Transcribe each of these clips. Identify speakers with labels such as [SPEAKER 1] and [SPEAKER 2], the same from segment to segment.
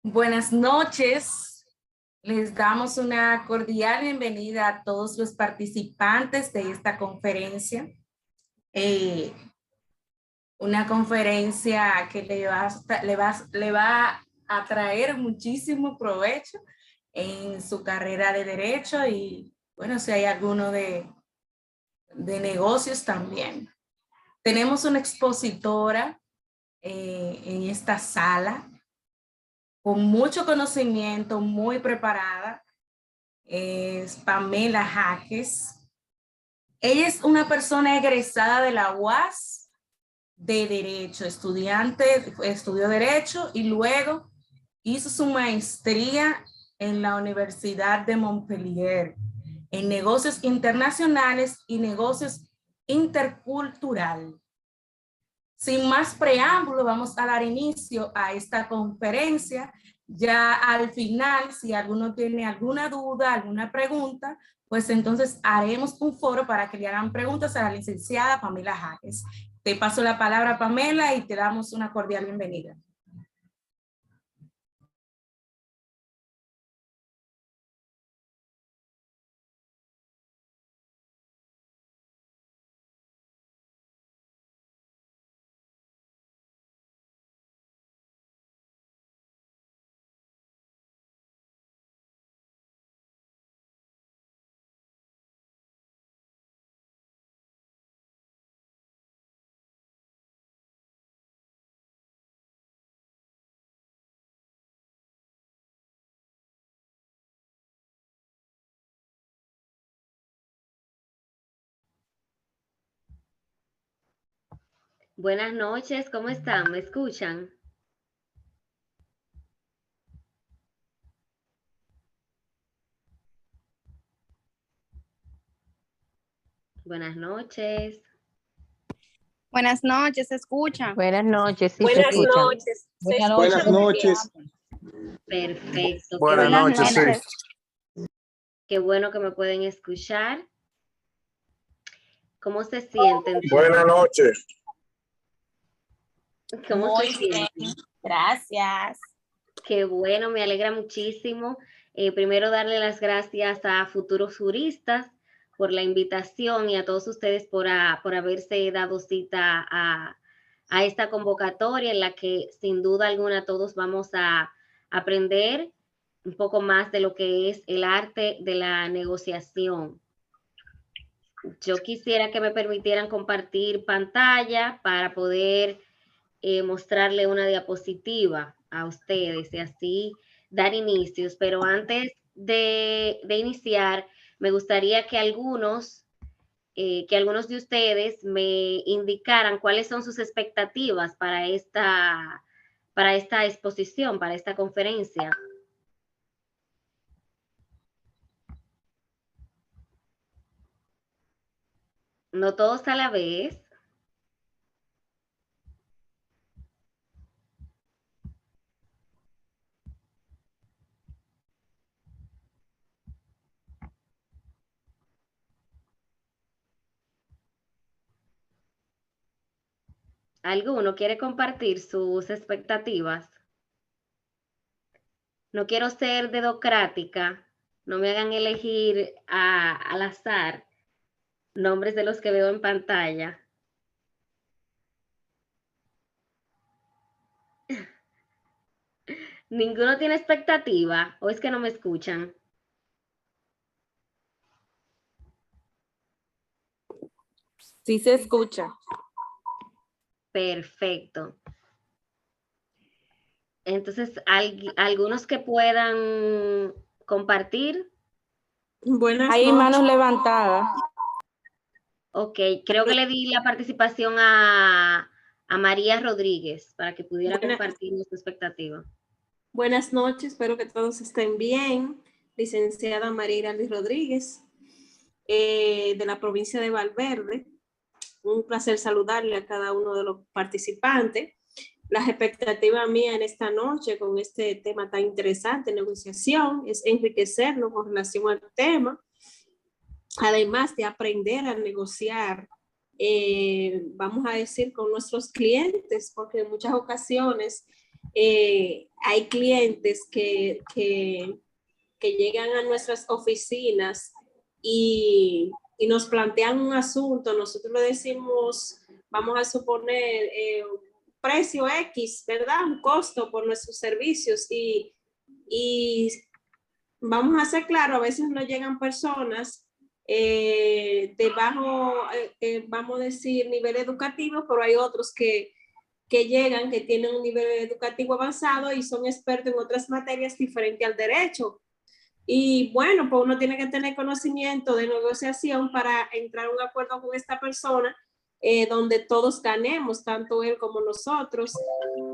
[SPEAKER 1] Buenas noches. Les damos una cordial bienvenida a todos los participantes de esta conferencia. Una conferencia que le va a traer muchísimo provecho en su carrera de Derecho y, bueno, si hay alguno de negocios también. Tenemos una expositora en esta sala con mucho conocimiento, muy preparada. Es Pamela Jaques. Ella es una persona egresada de la UAS de Derecho, estudió Derecho y luego hizo su maestría en la Universidad de Montpellier en negocios internacionales y negocios intercultural. Sin más preámbulo, vamos a dar inicio a esta conferencia. Ya al final, si alguno tiene alguna duda, alguna pregunta, pues entonces haremos un foro para que le hagan preguntas a la licenciada Pamela Jaques. Te paso la palabra, Pamela, y te damos una cordial bienvenida.
[SPEAKER 2] Buenas noches, ¿cómo están? ¿Me escuchan? Buenas noches.
[SPEAKER 3] Buenas noches, ¿se escucha?
[SPEAKER 4] Buenas noches, sí
[SPEAKER 5] Buenas
[SPEAKER 4] se escucha.
[SPEAKER 5] noches.
[SPEAKER 6] Buenas noches.
[SPEAKER 2] Perfecto.
[SPEAKER 6] Buenas noches, sí.
[SPEAKER 2] Qué bueno que me pueden escuchar. ¿Cómo se sienten?
[SPEAKER 6] Buenas noches.
[SPEAKER 2] ¿Cómo
[SPEAKER 3] Muy
[SPEAKER 2] se
[SPEAKER 3] bien,
[SPEAKER 2] sienten?
[SPEAKER 3] gracias.
[SPEAKER 2] Qué bueno, me alegra muchísimo. Primero darle las gracias a Futuros Juristas por la invitación y a todos ustedes por haberse dado cita a esta convocatoria en la que sin duda alguna todos vamos a aprender un poco más de lo que es el arte de la negociación. Yo quisiera que me permitieran compartir pantalla para poder mostrarle una diapositiva a ustedes y así dar inicios, pero antes de iniciar, me gustaría que algunos de ustedes me indicaran cuáles son sus expectativas para esta exposición, para esta conferencia. No todos a la vez. ¿Alguno quiere compartir sus expectativas? No quiero ser dedocrática, no me hagan elegir al azar nombres de los que veo en pantalla. ¿Ninguno tiene expectativa o es que no me escuchan?
[SPEAKER 1] Sí se escucha.
[SPEAKER 2] Perfecto. Entonces, algunos que puedan compartir.
[SPEAKER 1] Hay manos levantadas.
[SPEAKER 2] Ok, creo que le di la participación a María Rodríguez para que pudiera compartir su expectativa.
[SPEAKER 5] Buenas noches, espero que todos estén bien. Licenciada María Iraldi Rodríguez, de la provincia de Valverde. Un placer saludarle a cada uno de los participantes. Las expectativas mías en esta noche con este tema tan interesante, negociación, es enriquecernos con relación al tema, además de aprender a negociar, vamos a decir, con nuestros clientes, porque en muchas ocasiones hay clientes que llegan a nuestras oficinas y nos plantean un asunto, nosotros le decimos, vamos a suponer, un precio X, ¿verdad? Un costo por nuestros servicios y vamos a ser claro, a veces nos llegan personas de bajo, vamos a decir, nivel educativo, pero hay otros que llegan, que tienen un nivel educativo avanzado y son expertos en otras materias diferentes al derecho. Y bueno, pues uno tiene que tener conocimiento de negociación para entrar a un acuerdo con esta persona donde todos ganemos, tanto él como nosotros.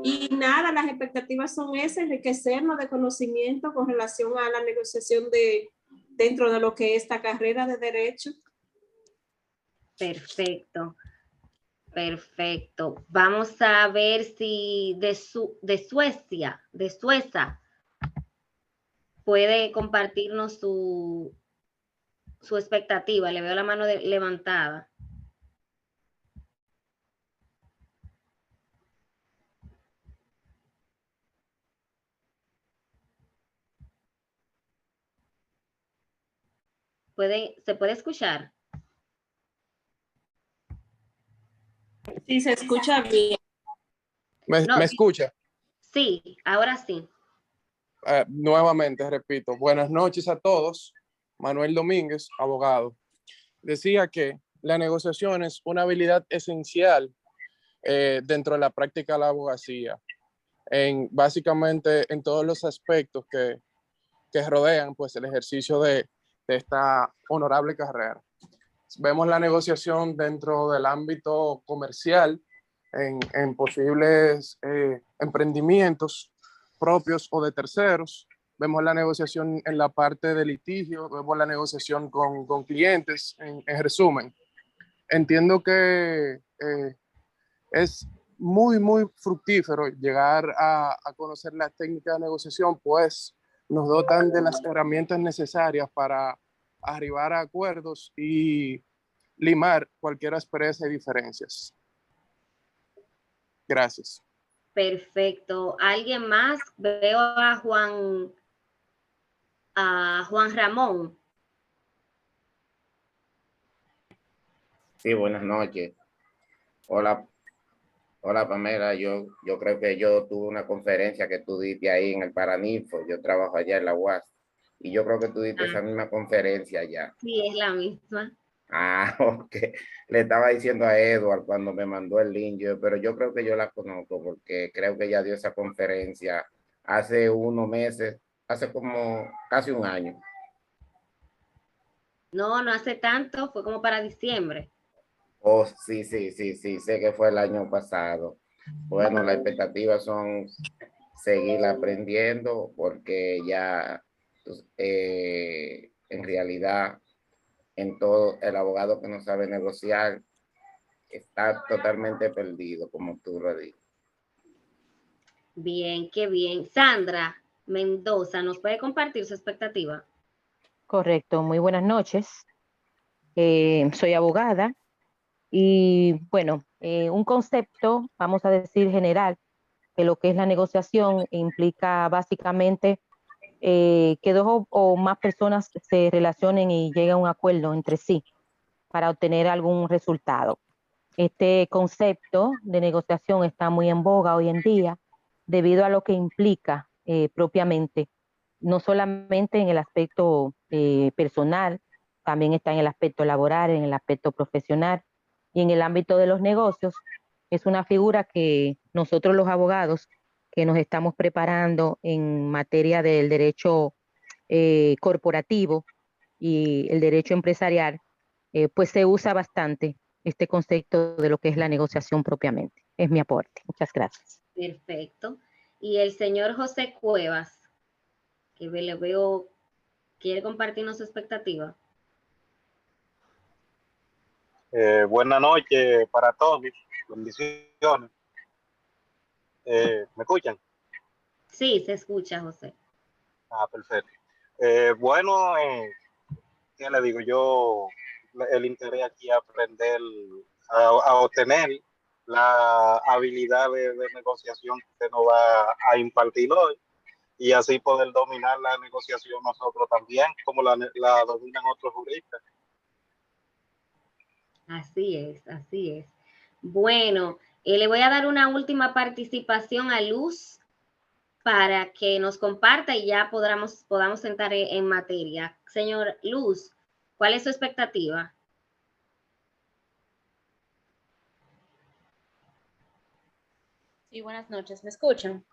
[SPEAKER 5] Y nada, las expectativas son esas, enriquecernos de conocimiento con relación a la negociación dentro de lo que es esta carrera de derecho.
[SPEAKER 2] Perfecto, perfecto. Vamos a ver si de Suecia, puede compartirnos su expectativa. Le veo la mano levantada. ¿Se puede escuchar?
[SPEAKER 5] Sí, se escucha bien.
[SPEAKER 6] ¿Me escucha?
[SPEAKER 2] Sí, ahora sí.
[SPEAKER 6] Nuevamente, repito, buenas noches a todos. Manuel Domínguez, abogado. Decía que la negociación es una habilidad esencial dentro de la práctica de la abogacía, básicamente en todos los aspectos que rodean pues, el ejercicio de esta honorable carrera. Vemos la negociación dentro del ámbito comercial, en posibles emprendimientos propios o de terceros. Vemos la negociación en la parte de litigio, vemos la negociación con clientes, en resumen. Entiendo que es muy, muy fructífero llegar a conocer las técnicas de negociación, pues nos dotan de las herramientas necesarias para arribar a acuerdos y limar cualquier aspereza y diferencias. Gracias.
[SPEAKER 2] Perfecto. ¿Alguien más? Veo a Juan Ramón.
[SPEAKER 4] Sí, buenas noches. Hola, hola Pamela. Yo creo que yo tuve una conferencia que tú diste ahí en el Paraninfo. Yo trabajo allá en la UAS. Y yo creo que tú diste esa misma conferencia allá.
[SPEAKER 2] Sí, es la misma.
[SPEAKER 4] Ah, ok. Le estaba diciendo a Edward cuando me mandó el link, pero yo creo que yo la conozco porque creo que ella dio esa conferencia hace unos meses, hace como casi un año.
[SPEAKER 2] No, no hace tanto, fue como para diciembre.
[SPEAKER 4] Oh, sí, sé que fue el año pasado. Bueno, las expectativas son seguir aprendiendo porque ya pues, en realidad en todo el abogado que no sabe negociar está totalmente perdido, como tú lo dices.
[SPEAKER 2] Bien, qué bien. Sandra Mendoza, ¿nos puede compartir su expectativa?
[SPEAKER 7] Correcto, muy buenas noches. Soy abogada y bueno, un concepto, vamos a decir general, que lo que es la negociación implica básicamente que dos o más personas se relacionen y lleguen a un acuerdo entre sí para obtener algún resultado. Este concepto de negociación está muy en boga hoy en día debido a lo que implica propiamente, no solamente en el aspecto personal, también está en el aspecto laboral, en el aspecto profesional y en el ámbito de los negocios. Es una figura que nosotros los abogados que nos estamos preparando en materia del derecho corporativo y el derecho empresarial, pues se usa bastante este concepto de lo que es la negociación propiamente. Es mi aporte. Muchas gracias.
[SPEAKER 2] Perfecto. Y el señor José Cuevas, que le veo, quiere compartirnos su expectativa.
[SPEAKER 8] Buenas noches para todos. Bendiciones. ¿Me escuchan?
[SPEAKER 2] Sí, se escucha, José.
[SPEAKER 8] Ah, perfecto. Bueno, ¿qué le digo? Yo, el interés aquí es aprender a obtener la habilidad de negociación que usted nos va a impartir hoy y así poder dominar la negociación nosotros también, como la dominan otros juristas.
[SPEAKER 2] Así es, así es. Bueno, le voy a dar una última participación a Luz para que nos comparta y ya podamos entrar en materia. Señor Luz, ¿cuál es su expectativa?
[SPEAKER 9] Sí, buenas noches, ¿me escuchan?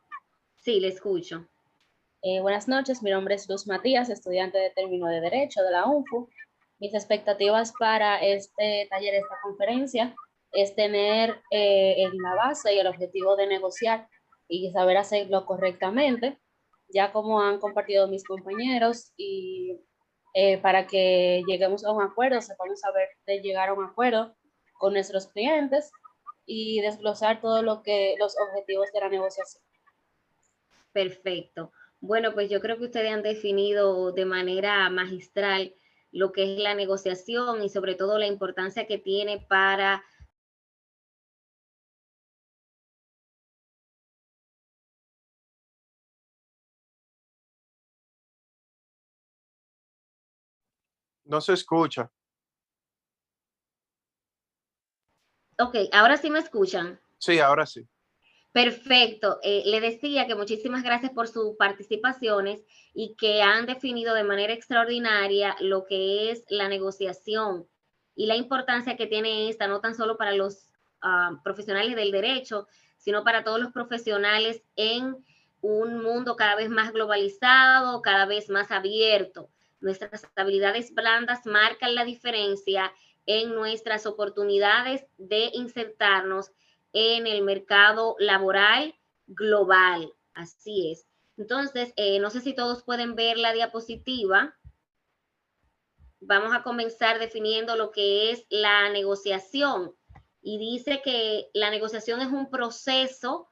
[SPEAKER 2] Sí, le escucho.
[SPEAKER 9] Buenas noches, mi nombre es Luz Matías, estudiante de término de Derecho de la UNFU. Mis expectativas para este taller, esta conferencia, es tener la base y el objetivo de negociar y saber hacerlo correctamente, ya como han compartido mis compañeros, y para que lleguemos a un acuerdo, sepamos saber de llegar a un acuerdo con nuestros clientes y desglosar todo lo que los objetivos de la negociación.
[SPEAKER 2] Perfecto. Bueno, pues yo creo que ustedes han definido de manera magistral lo que es la negociación y sobre todo la importancia que tiene para
[SPEAKER 6] No se escucha.
[SPEAKER 2] Ok, ahora sí me escuchan.
[SPEAKER 6] Sí, ahora sí.
[SPEAKER 2] Perfecto. Le decía que muchísimas gracias por sus participaciones y que han definido de manera extraordinaria lo que es la negociación y la importancia que tiene esta, no tan solo para los profesionales del derecho, sino para todos los profesionales en un mundo cada vez más globalizado, cada vez más abierto. Nuestras habilidades blandas marcan la diferencia en nuestras oportunidades de insertarnos en el mercado laboral global. Así es. Entonces, no sé si todos pueden ver la diapositiva. Vamos a comenzar definiendo lo que es la negociación. Y dice que la negociación es un proceso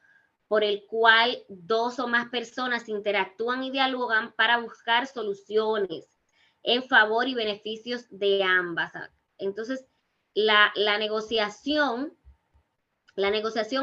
[SPEAKER 2] por el cual dos o más personas interactúan y dialogan para buscar soluciones en favor y beneficios de ambas. Entonces, la negociación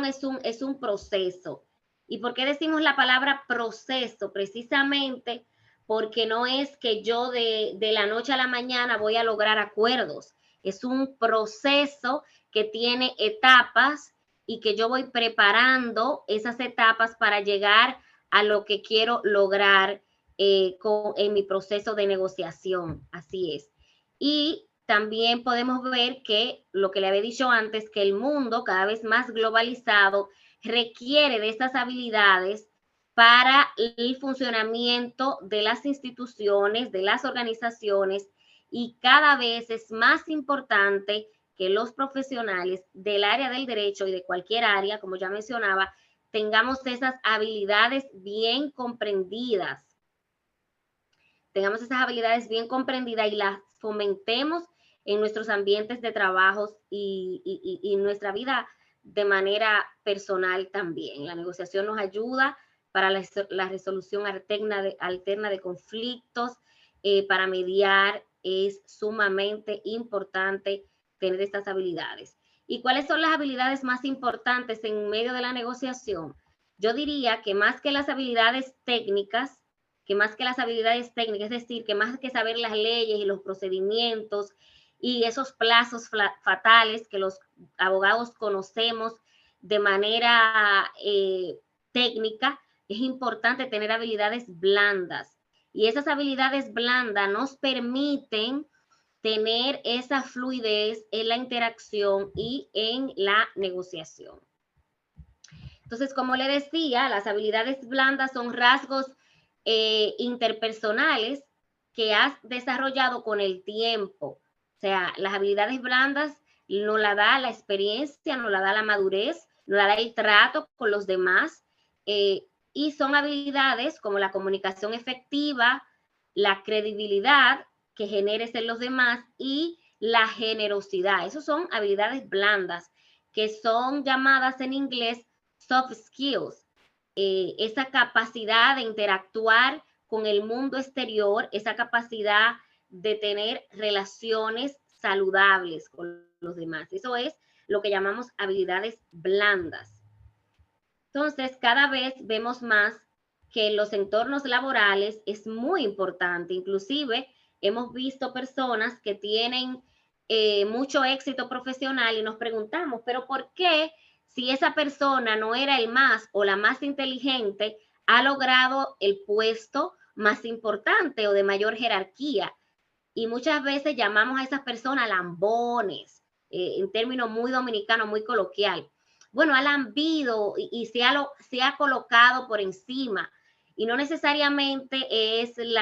[SPEAKER 2] es un proceso. ¿Y por qué decimos la palabra proceso? Precisamente porque no es que yo de la noche a la mañana voy a lograr acuerdos. Es un proceso que tiene etapas y que yo voy preparando esas etapas para llegar a lo que quiero lograr en mi proceso de negociación. Así es. Y también podemos ver que lo que le había dicho antes, que el mundo cada vez más globalizado requiere de estas habilidades para el funcionamiento de las instituciones, de las organizaciones, y cada vez es más importante que los profesionales del área del derecho y de cualquier área, como ya mencionaba, tengamos esas habilidades bien comprendidas. Tengamos esas habilidades bien comprendidas y las fomentemos en nuestros ambientes de trabajo y nuestra vida de manera personal también. La negociación nos ayuda para la resolución alterna de conflictos, para mediar. Es sumamente importante tener estas habilidades. ¿Y cuáles son las habilidades más importantes en medio de la negociación? Yo diría que más que las habilidades técnicas, es decir, que más que saber las leyes y los procedimientos y esos plazos fatales que los abogados conocemos de manera técnica, es importante tener habilidades blandas. Y esas habilidades blandas nos permiten tener esa fluidez en la interacción y en la negociación. Entonces, como le decía, las habilidades blandas son rasgos interpersonales que has desarrollado con el tiempo. O sea, las habilidades blandas nos la da la experiencia, nos la da la madurez, nos la da el trato con los demás, y son habilidades como la comunicación efectiva, la credibilidad que generes en los demás y la generosidad. Esas son habilidades blandas que son llamadas en inglés soft skills. Esa capacidad de interactuar con el mundo exterior, esa capacidad de tener relaciones saludables con los demás. Eso es lo que llamamos habilidades blandas. Entonces, cada vez vemos más que en los entornos laborales es muy importante. Inclusive, hemos visto personas que tienen mucho éxito profesional y nos preguntamos, ¿pero por qué si esa persona no era el más o la más inteligente, ha logrado el puesto más importante o de mayor jerarquía? Y muchas veces llamamos a esas personas lambones, en términos muy dominicanos, muy coloquial. Bueno, ha lambido y se ha colocado por encima. Y no necesariamente es el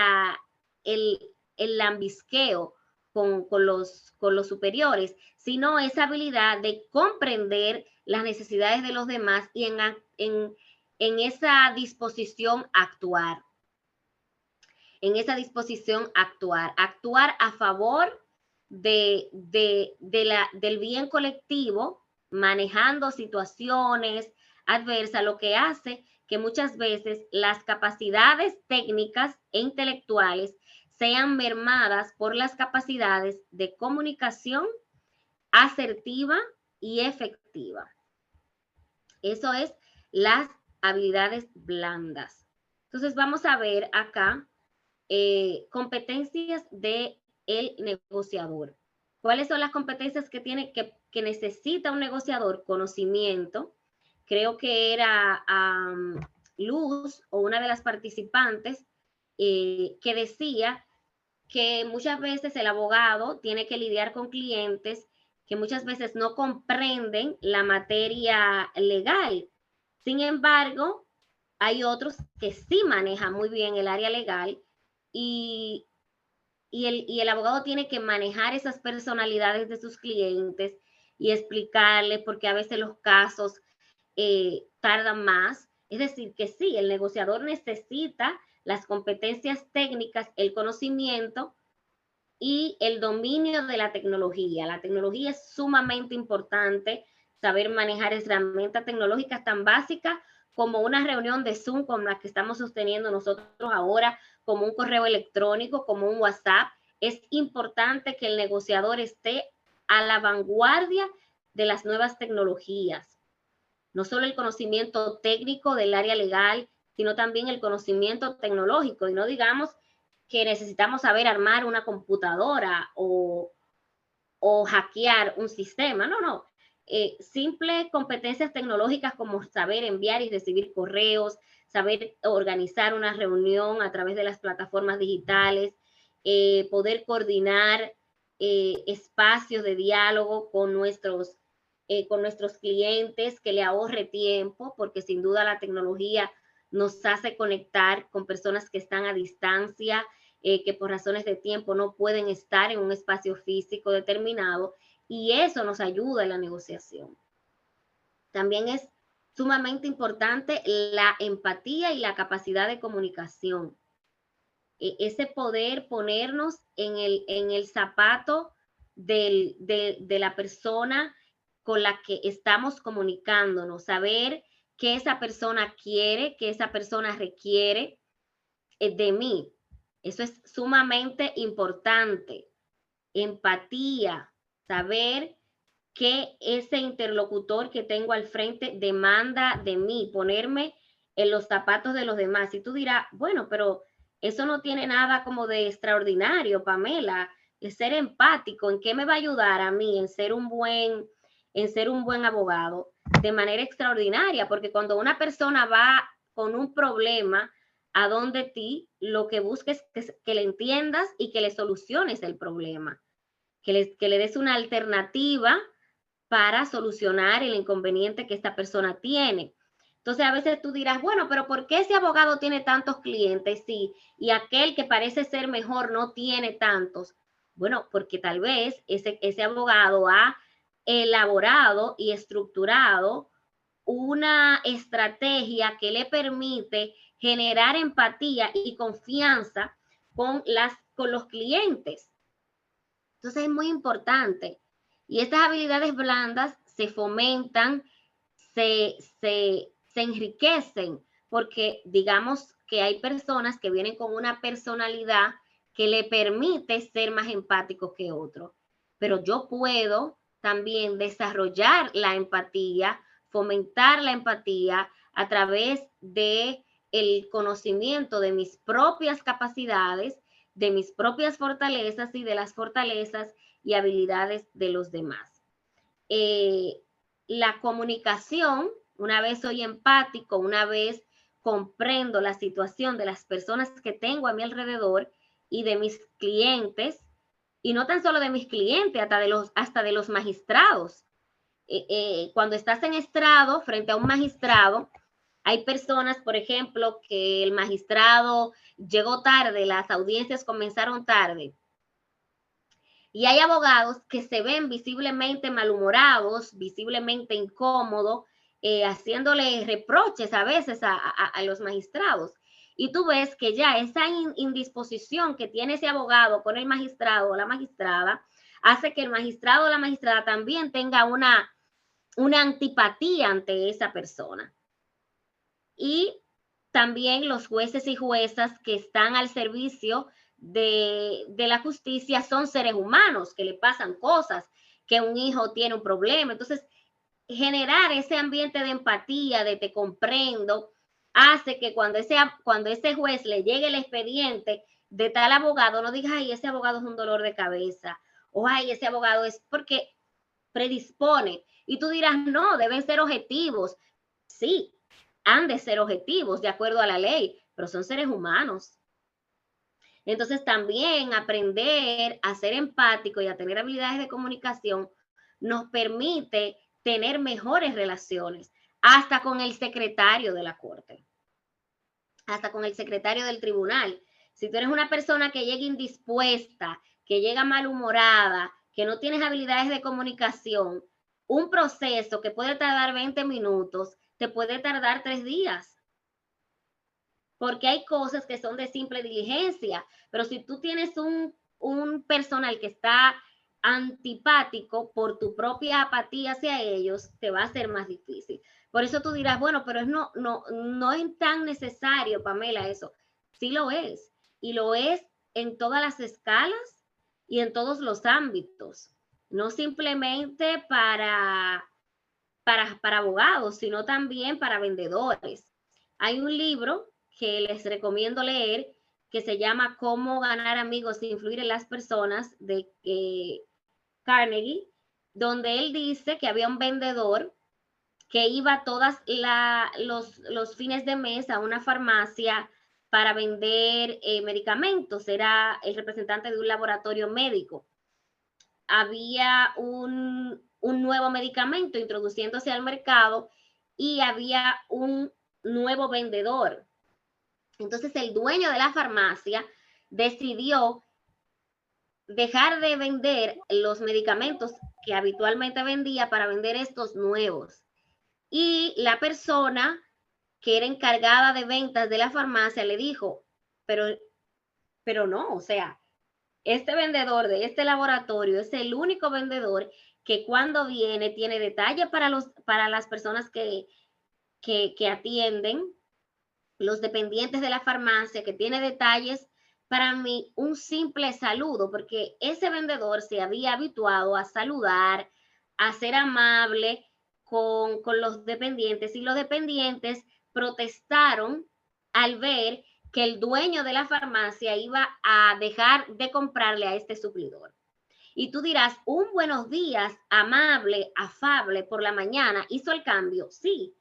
[SPEAKER 2] lambisqueo con los superiores, sino esa habilidad de comprender las necesidades de los demás y en esa disposición actuar. Actuar a favor del bien colectivo, manejando situaciones adversas, lo que hace que muchas veces las capacidades técnicas e intelectuales sean mermadas por las capacidades de comunicación asertiva y efectiva. Eso es las habilidades blandas. Entonces vamos a ver acá competencias del negociador. ¿Cuáles son las competencias que necesita un negociador? Conocimiento. Creo que era Luz o una de las participantes que decía que muchas veces el abogado tiene que lidiar con clientes que muchas veces no comprenden la materia legal. Sin embargo, hay otros que sí manejan muy bien el área legal y el abogado tiene que manejar esas personalidades de sus clientes y explicarles porque a veces los casos tardan más. Es decir, que sí, el negociador necesita las competencias técnicas, el conocimiento y el dominio de la tecnología. La tecnología es sumamente importante, saber manejar herramientas tecnológicas tan básicas como una reunión de Zoom como la que estamos sosteniendo nosotros ahora, como un correo electrónico, como un WhatsApp. Es importante que el negociador esté a la vanguardia de las nuevas tecnologías. No solo el conocimiento técnico del área legal, sino también el conocimiento tecnológico. Y no digamos que necesitamos saber armar una computadora o hackear un sistema. No. Simples competencias tecnológicas como saber enviar y recibir correos, saber organizar una reunión a través de las plataformas digitales, poder coordinar espacios de diálogo con nuestros clientes, que le ahorre tiempo, porque sin duda la tecnología nos hace conectar con personas que están a distancia, que por razones de tiempo no pueden estar en un espacio físico determinado, y eso nos ayuda en la negociación. También es sumamente importante la empatía y la capacidad de comunicación. Ese poder ponernos en el zapato de la persona con la que estamos comunicándonos, saber qué esa persona quiere, qué esa persona requiere de mí. Eso es sumamente importante. Empatía, saber qué ese interlocutor que tengo al frente demanda de mí, ponerme en los zapatos de los demás. Y tú dirás, bueno, pero eso no tiene nada como de extraordinario, Pamela, el ser empático, ¿en qué me va a ayudar a mí en ser un buen abogado? De manera extraordinaria, porque cuando una persona va con un problema a donde ti, lo que busques es que le entiendas y que le soluciones el problema, que le des una alternativa para solucionar el inconveniente que esta persona tiene. Entonces a veces tú dirás, bueno, pero ¿por qué ese abogado tiene tantos clientes y aquel que parece ser mejor no tiene tantos? Bueno, porque tal vez ese abogado ha elaborado y estructurado una estrategia que le permite generar empatía y confianza con los clientes. Entonces es muy importante. Y estas habilidades blandas se fomentan, se enriquecen, porque digamos que hay personas que vienen con una personalidad que le permite ser más empático que otro. Pero yo puedo también desarrollar la empatía, fomentar la empatía a través de el conocimiento de mis propias capacidades, de mis propias fortalezas y de las fortalezas y habilidades de los demás. La comunicación, una vez soy empático, una vez comprendo la situación de las personas que tengo a mi alrededor y de mis clientes, y no tan solo de mis clientes, hasta de los magistrados. Cuando estás en estrado, frente a un magistrado, hay personas, por ejemplo, que el magistrado llegó tarde, las audiencias comenzaron tarde. Y hay abogados que se ven visiblemente malhumorados, visiblemente incómodos, haciéndole reproches a veces a los magistrados. Y tú ves que ya esa indisposición que tiene ese abogado con el magistrado o la magistrada hace que el magistrado o la magistrada también tenga una antipatía ante esa persona. Y también los jueces y juezas que están al servicio de la justicia son seres humanos, que le pasan cosas, que un hijo tiene un problema. Entonces, generar ese ambiente de empatía, de te comprendo, hace que cuando ese juez le llegue el expediente de tal abogado, no diga, ay, ese abogado es un dolor de cabeza, o ay, ese abogado es, porque predispone. Y tú dirás, no, deben ser objetivos. Sí, han de ser objetivos de acuerdo a la ley, pero son seres humanos. Entonces también aprender a ser empático y a tener habilidades de comunicación nos permite tener mejores relaciones, hasta con el secretario de la corte, hasta con el secretario del tribunal. Si tú eres una persona que llega indispuesta, que llega malhumorada, que no tienes habilidades de comunicación, un proceso que puede tardar 20 minutos, te puede tardar 3 días. Porque hay cosas que son de simple diligencia, pero si tú tienes un personal que está antipático por tu propia apatía hacia ellos, te va a ser más difícil. Por eso tú dirás, bueno, pero no es tan necesario, Pamela, eso. Sí lo es, y lo es en todas las escalas y en todos los ámbitos, no simplemente para abogados, sino también para vendedores. Hay un libro que les recomiendo leer que se llama Cómo ganar amigos e influir en las personas, de Carnegie, donde él dice que había un vendedor que iba todos los fines de mes a una farmacia para vender medicamentos. Era el representante de un laboratorio médico. Había un nuevo medicamento introduciéndose al mercado y había un nuevo vendedor. Entonces el dueño de la farmacia decidió dejar de vender los medicamentos que habitualmente vendía para vender estos nuevos. Y la persona que era encargada de ventas de la farmacia le dijo, pero no, o sea, este vendedor de este laboratorio es el único vendedor que cuando viene tiene detalle para las personas que atienden, los dependientes de la farmacia, que tiene detalles para mí, un simple saludo, porque ese vendedor se había habituado a saludar, a ser amable con los dependientes, y los dependientes protestaron al ver que el dueño de la farmacia iba a dejar de comprarle a este suplidor. Y tú dirás, un buenos días, amable, afable por la mañana, ¿hizo el cambio? Sí,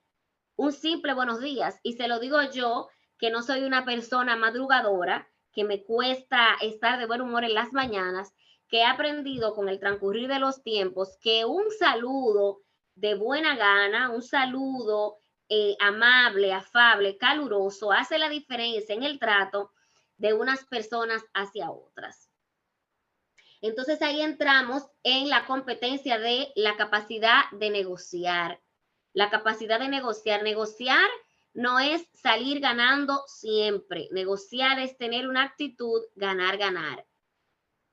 [SPEAKER 2] un simple buenos días. Y se lo digo yo, que no soy una persona madrugadora, que me cuesta estar de buen humor en las mañanas, que he aprendido con el transcurrir de los tiempos que un saludo de buena gana, un saludo amable, afable, caluroso, hace la diferencia en el trato de unas personas hacia otras. Entonces ahí entramos en la competencia de la capacidad de negociar. La capacidad de negociar. Negociar no es salir ganando siempre. Negociar es tener una actitud ganar, ganar.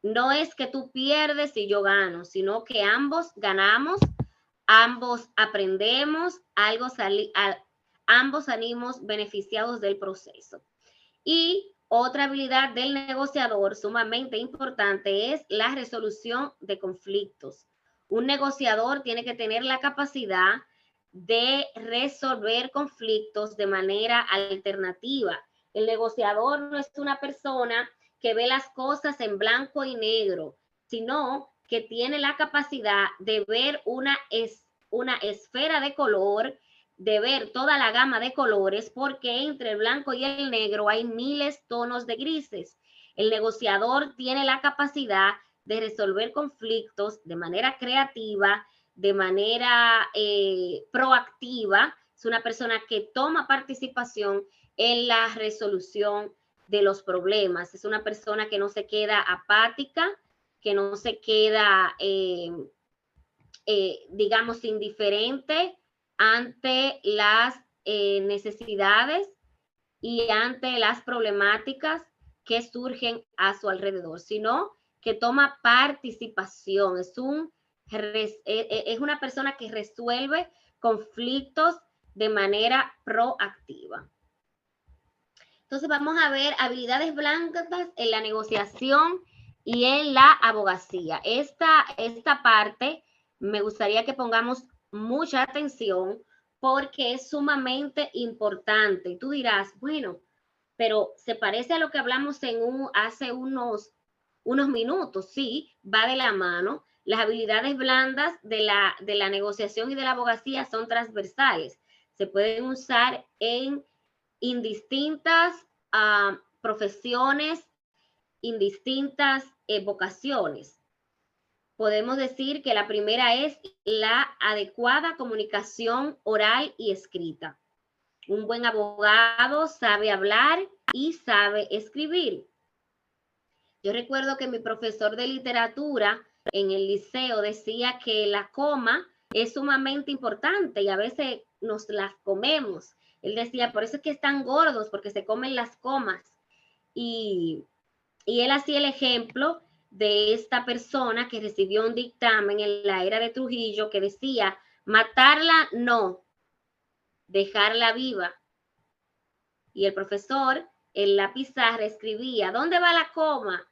[SPEAKER 2] No es que tú pierdes y yo gano, sino que ambos ganamos, ambos aprendemos, ambos salimos beneficiados del proceso. Y otra habilidad del negociador sumamente importante es la resolución de conflictos Un negociador tiene que tener la capacidad de resolver conflictos de manera alternativa. El negociador no es una persona que ve las cosas en blanco y negro, sino que tiene la capacidad de ver una esfera de color, de ver toda la gama de colores, porque entre el blanco y el negro hay miles de tonos de grises. El negociador tiene la capacidad de resolver conflictos de manera creativa, de manera proactiva. Es una persona que toma participación en la resolución de los problemas. Es una persona que no se queda apática, que no se queda, digamos, indiferente ante las necesidades y ante las problemáticas que surgen a su alrededor, sino que toma participación. Es una persona que resuelve conflictos de manera proactiva. Entonces vamos a ver habilidades blandas en la negociación y en la abogacía. Esta parte me gustaría que pongamos mucha atención porque es sumamente importante. Y tú dirás, bueno, pero se parece a lo que hablamos hace unos minutos. Sí, va de la mano. Las habilidades blandas de la negociación y de la abogacía son transversales. Se pueden usar en indistintas profesiones, indistintas vocaciones. Podemos decir que la primera es la adecuada comunicación oral y escrita. Un buen abogado sabe hablar y sabe escribir. Yo recuerdo que mi profesor de literatura en el liceo decía que la coma es sumamente importante y a veces nos las comemos. Él decía, por eso es que están gordos, porque se comen las comas. Y él hacía el ejemplo de esta persona que recibió un dictamen en la era de Trujillo que decía, matarla no, dejarla viva. Y el profesor en la pizarra escribía, ¿dónde va la coma?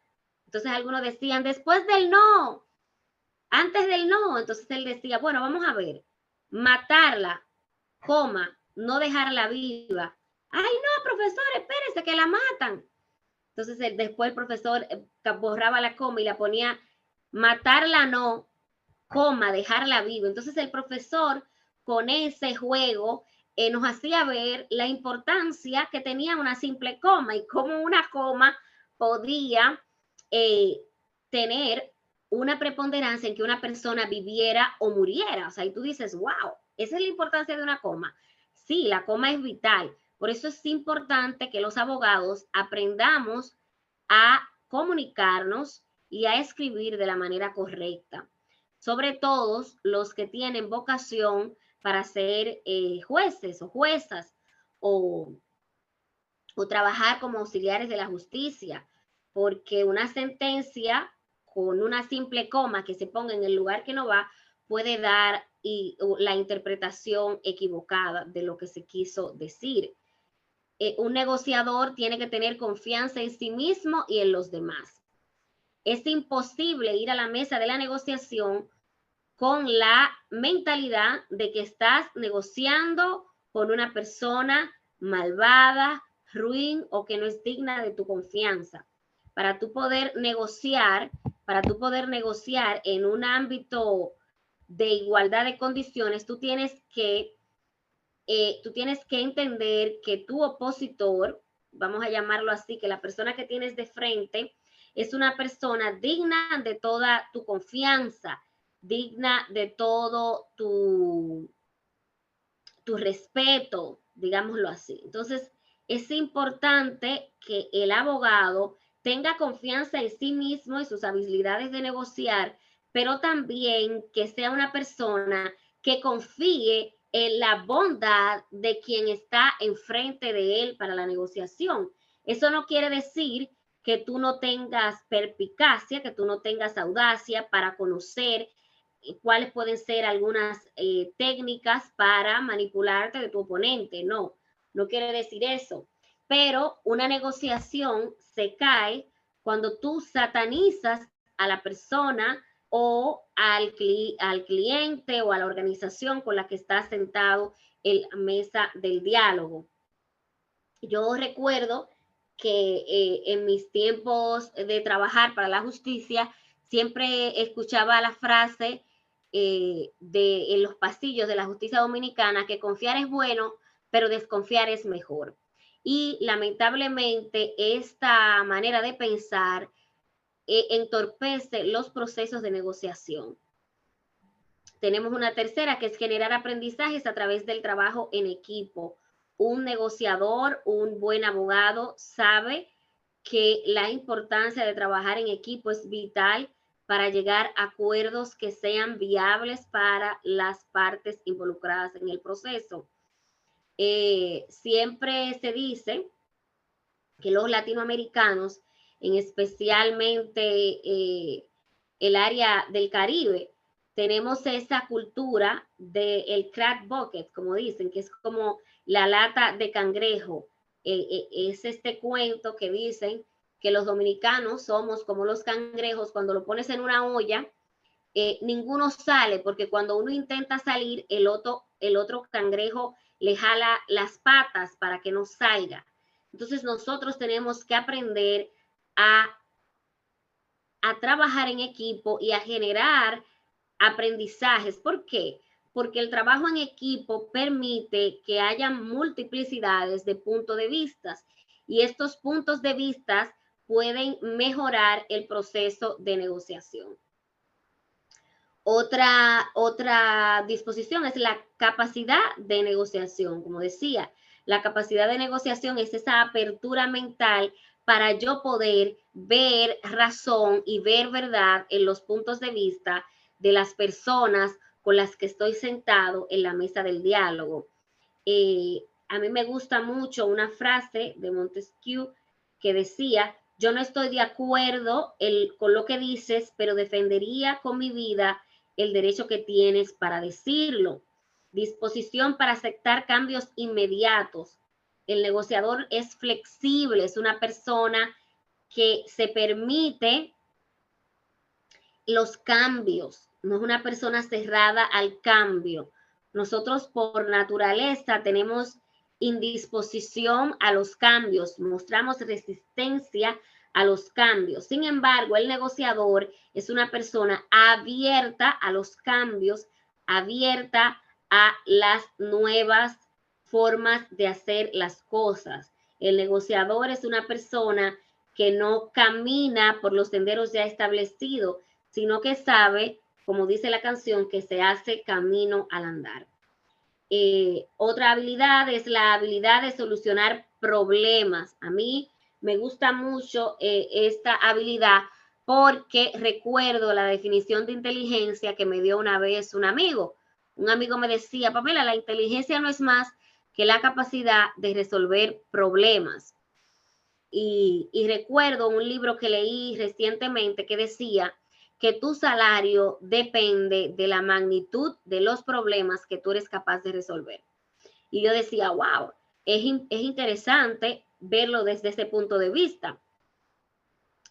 [SPEAKER 2] Entonces algunos decían, después del no, antes del no. Entonces él decía, bueno, vamos a ver, matarla, coma, no dejarla viva. Ay, no, profesor, espérese que la matan. Entonces después el profesor borraba la coma y la ponía, matarla no, coma, dejarla viva. Entonces el profesor con ese juego nos hacía ver la importancia que tenía una simple coma y cómo una coma podía tener una preponderancia en que una persona viviera o muriera. O sea, y tú dices, wow, esa es la importancia de una coma. Sí, la coma es vital. Por eso es importante que los abogados aprendamos a comunicarnos y a escribir de la manera correcta. Sobre todo los que tienen vocación para ser jueces o juezas o trabajar como auxiliares de la justicia, porque una sentencia con una simple coma que se ponga en el lugar que no va puede dar la interpretación equivocada de lo que se quiso decir. Un negociador tiene que tener confianza en sí mismo y en los demás. Es imposible ir a la mesa de la negociación con la mentalidad de que estás negociando con una persona malvada, ruin o que no es digna de tu confianza. Para tú poder negociar en un ámbito de igualdad de condiciones, tú tienes que entender que tu opositor, vamos a llamarlo así, que la persona que tienes de frente es una persona digna de toda tu confianza, digna de todo tu respeto, digámoslo así. Entonces, es importante que el abogado tenga confianza en sí mismo y sus habilidades de negociar, pero también que sea una persona que confíe en la bondad de quien está enfrente de él para la negociación. Eso no quiere decir que tú no tengas perspicacia, que tú no tengas audacia para conocer cuáles pueden ser algunas técnicas para manipularte de tu oponente. No quiere decir eso. Pero una negociación se cae cuando tú satanizas a la persona o al cliente o a la organización con la que está sentado en la mesa del diálogo. Yo recuerdo que en mis tiempos de trabajar para la justicia, siempre escuchaba la frase en los pasillos de la justicia dominicana, que confiar es bueno, pero desconfiar es mejor. Y lamentablemente esta manera de pensar entorpece los procesos de negociación. Tenemos una tercera, que es generar aprendizajes a través del trabajo en equipo. Un negociador, un buen abogado sabe que la importancia de trabajar en equipo es vital para llegar a acuerdos que sean viables para las partes involucradas en el proceso. Siempre se dice que los latinoamericanos, en especialmente el área del Caribe, tenemos esa cultura del crab bucket, como dicen, que es como la lata de cangrejo. Es este cuento que dicen que los dominicanos somos como los cangrejos. Cuando lo pones en una olla, ninguno sale, porque cuando uno intenta salir, el otro cangrejo le jala las patas para que no salga. Entonces nosotros tenemos que aprender a trabajar en equipo y a generar aprendizajes. ¿Por qué? Porque el trabajo en equipo permite que haya multiplicidades de puntos de vista, y estos puntos de vista pueden mejorar el proceso de negociación. Otra disposición es la capacidad de negociación. Como decía, la capacidad de negociación es esa apertura mental para yo poder ver razón y ver verdad en los puntos de vista de las personas con las que estoy sentado en la mesa del diálogo. A mí me gusta mucho una frase de Montesquieu que decía: yo no estoy de acuerdo con lo que dices, pero defendería con mi vida el derecho que tienes para decirlo. Disposición para aceptar cambios inmediatos. El negociador es flexible, es una persona que se permite los cambios, no es una persona cerrada al cambio. Nosotros por naturaleza tenemos indisposición a los cambios, mostramos resistencia a los cambios. Sin embargo, el negociador es una persona abierta a los cambios, abierta a las nuevas formas de hacer las cosas. El negociador es una persona que no camina por los senderos ya establecidos, sino que sabe, como dice la canción, que se hace camino al andar. Otra habilidad es la habilidad de solucionar problemas. A mí me gusta mucho esta habilidad porque recuerdo la definición de inteligencia que me dio una vez un amigo. Un amigo me decía: Pamela, la inteligencia no es más que la capacidad de resolver problemas. Y recuerdo un libro que leí recientemente que decía que tu salario depende de la magnitud de los problemas que tú eres capaz de resolver. Y yo decía, wow, es interesante verlo desde ese punto de vista.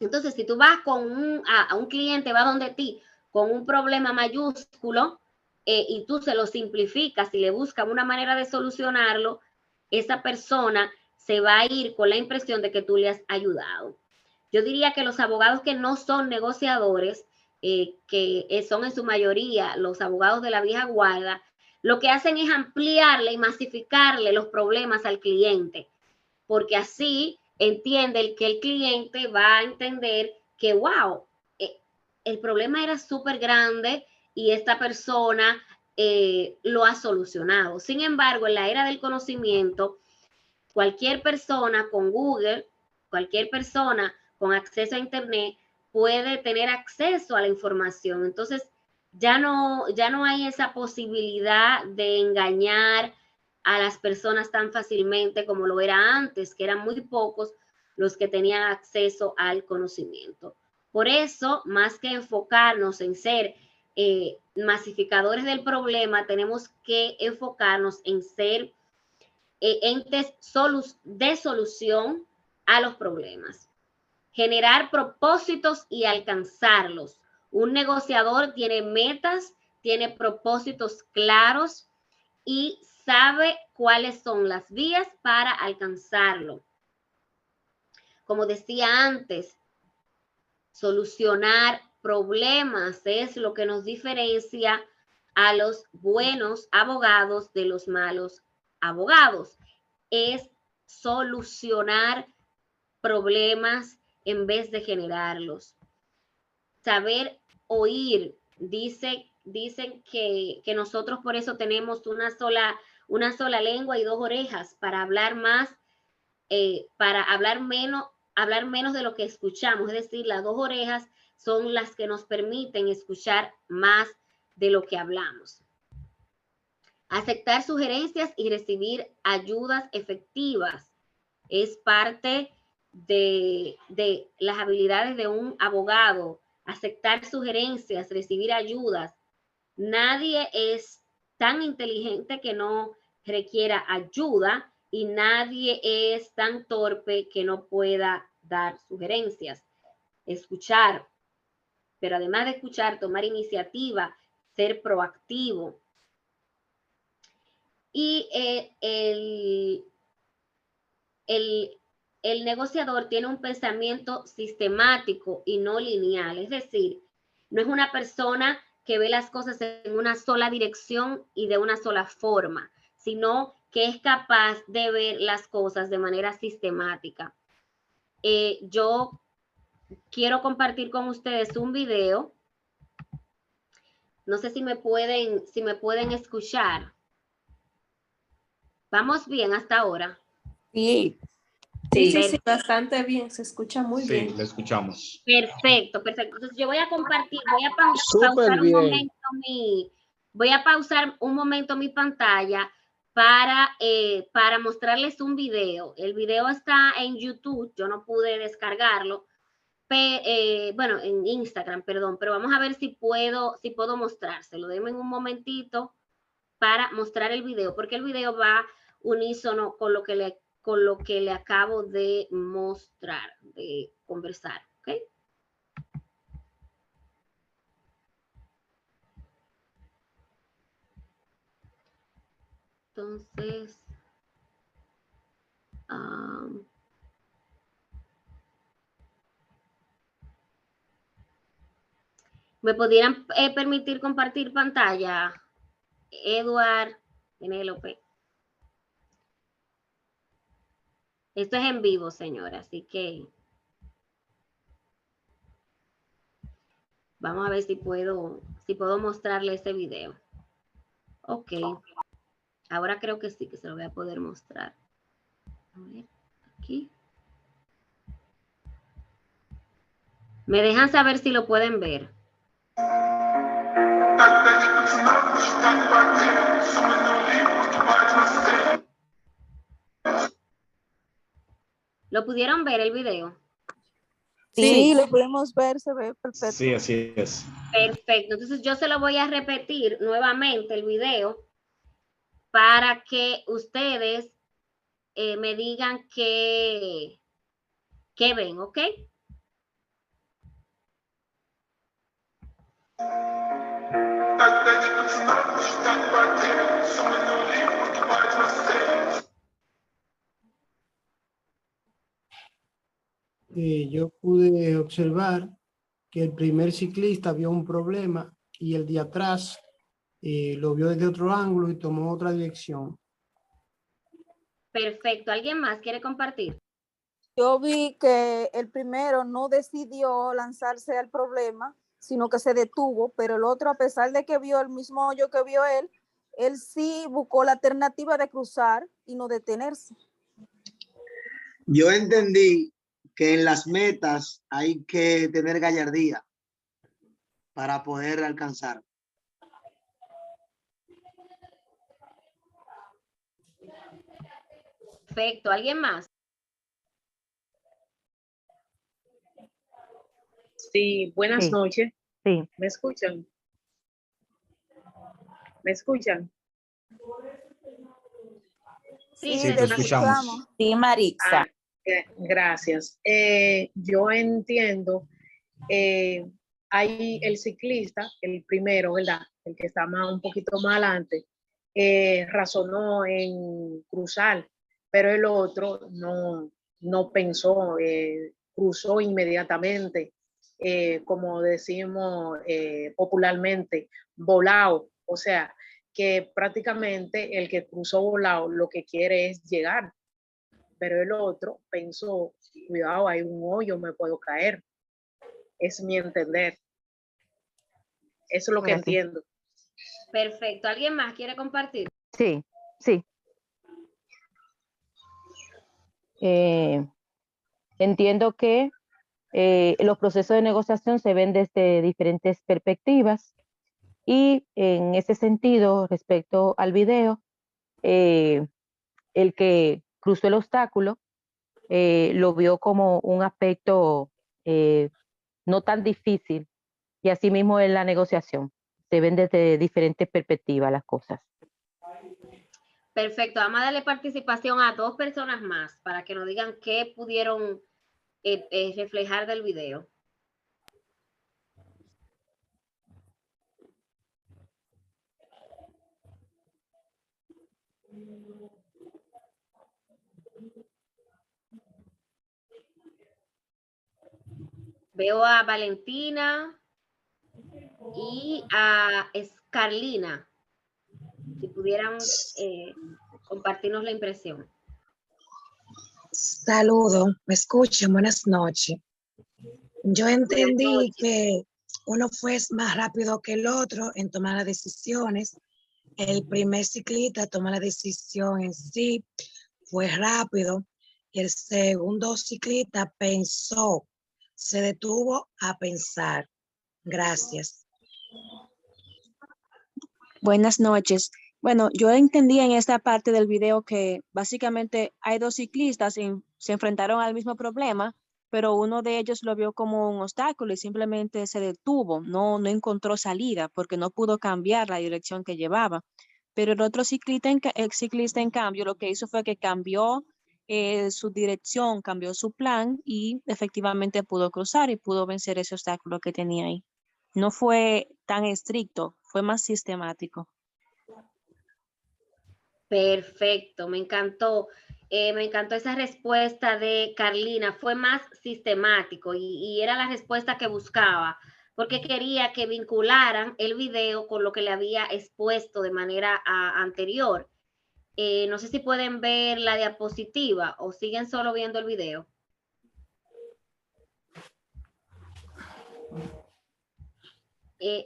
[SPEAKER 2] Entonces, si tú vas a un cliente, va donde ti con un problema mayúsculo y tú se lo simplificas y le buscas una manera de solucionarlo, esa persona se va a ir con la impresión de que tú le has ayudado. Yo diría que los abogados que no son negociadores, que son en su mayoría los abogados de la vieja guardia, lo que hacen es ampliarle y masificarle los problemas al cliente, porque así entiende que el cliente va a entender que, wow, el problema era súper grande y esta persona lo ha solucionado. Sin embargo, en la era del conocimiento, cualquier persona con Google, cualquier persona con acceso a Internet puede tener acceso a la información. Entonces, ya no hay esa posibilidad de engañar a las personas tan fácilmente como lo era antes, que eran muy pocos los que tenían acceso al conocimiento. Por eso, más que enfocarnos en ser masificadores del problema, tenemos que enfocarnos en ser entes de solución a los problemas. Generar propósitos y alcanzarlos. Un negociador tiene metas, tiene propósitos claros y sabe cuáles son las vías para alcanzarlo. Como decía antes, solucionar problemas es lo que nos diferencia a los buenos abogados de los malos abogados. Es solucionar problemas en vez de generarlos. Saber oír. Dicen que nosotros por eso tenemos una sola lengua y dos orejas para hablar más, para hablar menos de lo que escuchamos. Es decir, las dos orejas son las que nos permiten escuchar más de lo que hablamos. Aceptar sugerencias y recibir ayudas efectivas es parte de las habilidades de un abogado. Aceptar sugerencias, recibir ayudas. Nadie es tan inteligente que no requiera ayuda y nadie es tan torpe que no pueda dar sugerencias. Escuchar, pero además de escuchar, tomar iniciativa, ser proactivo. Y el negociador tiene un pensamiento sistemático y no lineal, es decir, no es una persona que ve las cosas en una sola dirección y de una sola forma, sino que es capaz de ver las cosas de manera sistemática. Yo quiero compartir con ustedes un video. No sé si me pueden escuchar. ¿Vamos bien hasta ahora?
[SPEAKER 5] Sí. Sí, bastante bien, se escucha muy bien.
[SPEAKER 10] Sí, lo escuchamos.
[SPEAKER 2] Perfecto. Entonces yo voy a compartir, voy a pausar un momento mi pantalla para mostrarles un video. El video está en YouTube, yo no pude descargarlo, bueno, en Instagram, perdón, pero vamos a ver si puedo mostrárselo. Denme un momentito para mostrar el video, porque el video va unísono con lo que le acabo de mostrar, de conversar, ¿ok? Entonces, ¿me pudieran permitir compartir pantalla? Eduard, Penélope. Esto es en vivo, señora, así que vamos a ver si puedo mostrarle ese video. Ok. Ahora creo que sí, que se lo voy a poder mostrar. A ver, aquí. ¿Me dejan saber si lo pueden ver? ¿Lo pudieron ver el video?
[SPEAKER 3] Sí, lo podemos ver, se ve perfecto.
[SPEAKER 10] Sí, así es.
[SPEAKER 2] Perfecto. Entonces yo se lo voy a repetir nuevamente el video para que ustedes me digan qué ven, ¿ok?
[SPEAKER 11] Yo pude observar que el primer ciclista vio un problema y el de atrás lo vio desde otro ángulo y tomó otra dirección.
[SPEAKER 2] Perfecto. ¿Alguien más quiere compartir?
[SPEAKER 3] Yo vi que el primero no decidió lanzarse al problema, sino que se detuvo, pero el otro, a pesar de que vio el mismo hoyo que vio él sí buscó la alternativa de cruzar y no detenerse.
[SPEAKER 12] Yo entendí que en las metas hay que tener gallardía para poder alcanzar.
[SPEAKER 2] Perfecto. ¿Alguien más?
[SPEAKER 13] Sí, buenas noches.
[SPEAKER 7] Sí.
[SPEAKER 13] ¿Me escuchan? ¿Me escuchan?
[SPEAKER 3] Sí,
[SPEAKER 10] te escuchamos.
[SPEAKER 3] Sí, Marixa.
[SPEAKER 13] Gracias. Yo entiendo, Ahí el ciclista, el primero, ¿verdad? El que está un poquito más adelante, razonó en cruzar, pero el otro no pensó, cruzó inmediatamente, como decimos popularmente, volado. O sea, que prácticamente el que cruzó volado lo que quiere es llegar, pero el otro pensó, cuidado, hay un hoyo, me puedo caer. Es mi entender. Eso es lo que
[SPEAKER 7] Gracias.
[SPEAKER 13] entiendo.
[SPEAKER 2] Perfecto. ¿Alguien más quiere compartir?
[SPEAKER 7] Sí, sí. Entiendo que los procesos de negociación se ven desde diferentes perspectivas y en ese sentido, respecto al video, el que cruzó el obstáculo lo vio como un aspecto no tan difícil y asimismo en la negociación. Se ven desde diferentes perspectivas las cosas.
[SPEAKER 2] Perfecto. Vamos a darle participación a 2 personas más para que nos digan qué pudieron reflejar del video. Veo a Valentina y a Escarlina. Si pudieran compartirnos la impresión.
[SPEAKER 14] Saludos, me escuchan, buenas noches. Yo entendí que uno fue más rápido que el otro en tomar las decisiones. El primer ciclista toma la decisión en sí, fue rápido. El segundo ciclista pensó, se detuvo a pensar. Gracias.
[SPEAKER 15] Buenas noches. Bueno, yo entendí en esta parte del video que básicamente hay 2 ciclistas y se enfrentaron al mismo problema, pero uno de ellos lo vio como un obstáculo y simplemente se detuvo, no encontró salida porque no pudo cambiar la dirección que llevaba. Pero el otro ciclista, en cambio, lo que hizo fue que cambió su dirección, cambió su plan y efectivamente pudo cruzar y pudo vencer ese obstáculo que tenía ahí. No fue tan estricto, fue más sistemático.
[SPEAKER 2] Perfecto, me encantó. Me encantó esa respuesta de Carlina. Fue más sistemático y era la respuesta que buscaba, porque quería que vincularan el video con lo que le había expuesto de manera anterior. No sé si pueden ver la diapositiva o siguen solo viendo el video.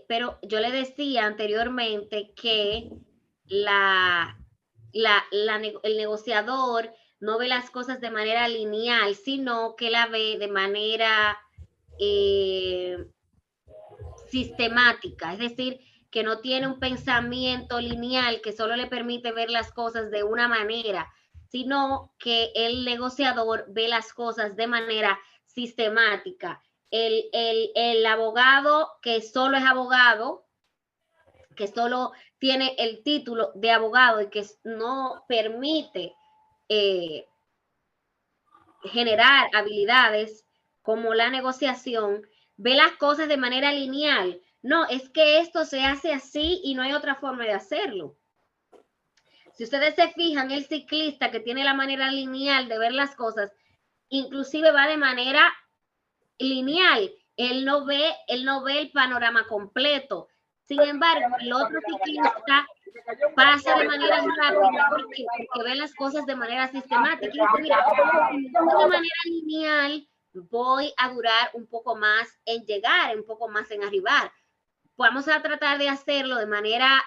[SPEAKER 2] Pero yo le decía anteriormente que el negociador no ve las cosas de manera lineal, sino que la ve de manera sistemática, es decir, que no tiene un pensamiento lineal que solo le permite ver las cosas de una manera, sino que el negociador ve las cosas de manera sistemática. El abogado que solo es abogado, que solo tiene el título de abogado y que no permite generar habilidades como la negociación, ve las cosas de manera lineal. No, es que esto se hace así y no hay otra forma de hacerlo. Si ustedes se fijan, el ciclista que tiene la manera lineal de ver las cosas, inclusive va de manera lineal. Él no ve el panorama completo. Sin embargo, el otro ciclista pasa de manera rápida porque ve las cosas de manera sistemática. Y dice, mira, de manera lineal voy a durar un poco más en llegar, un poco más en arribar. Vamos a tratar de hacerlo de manera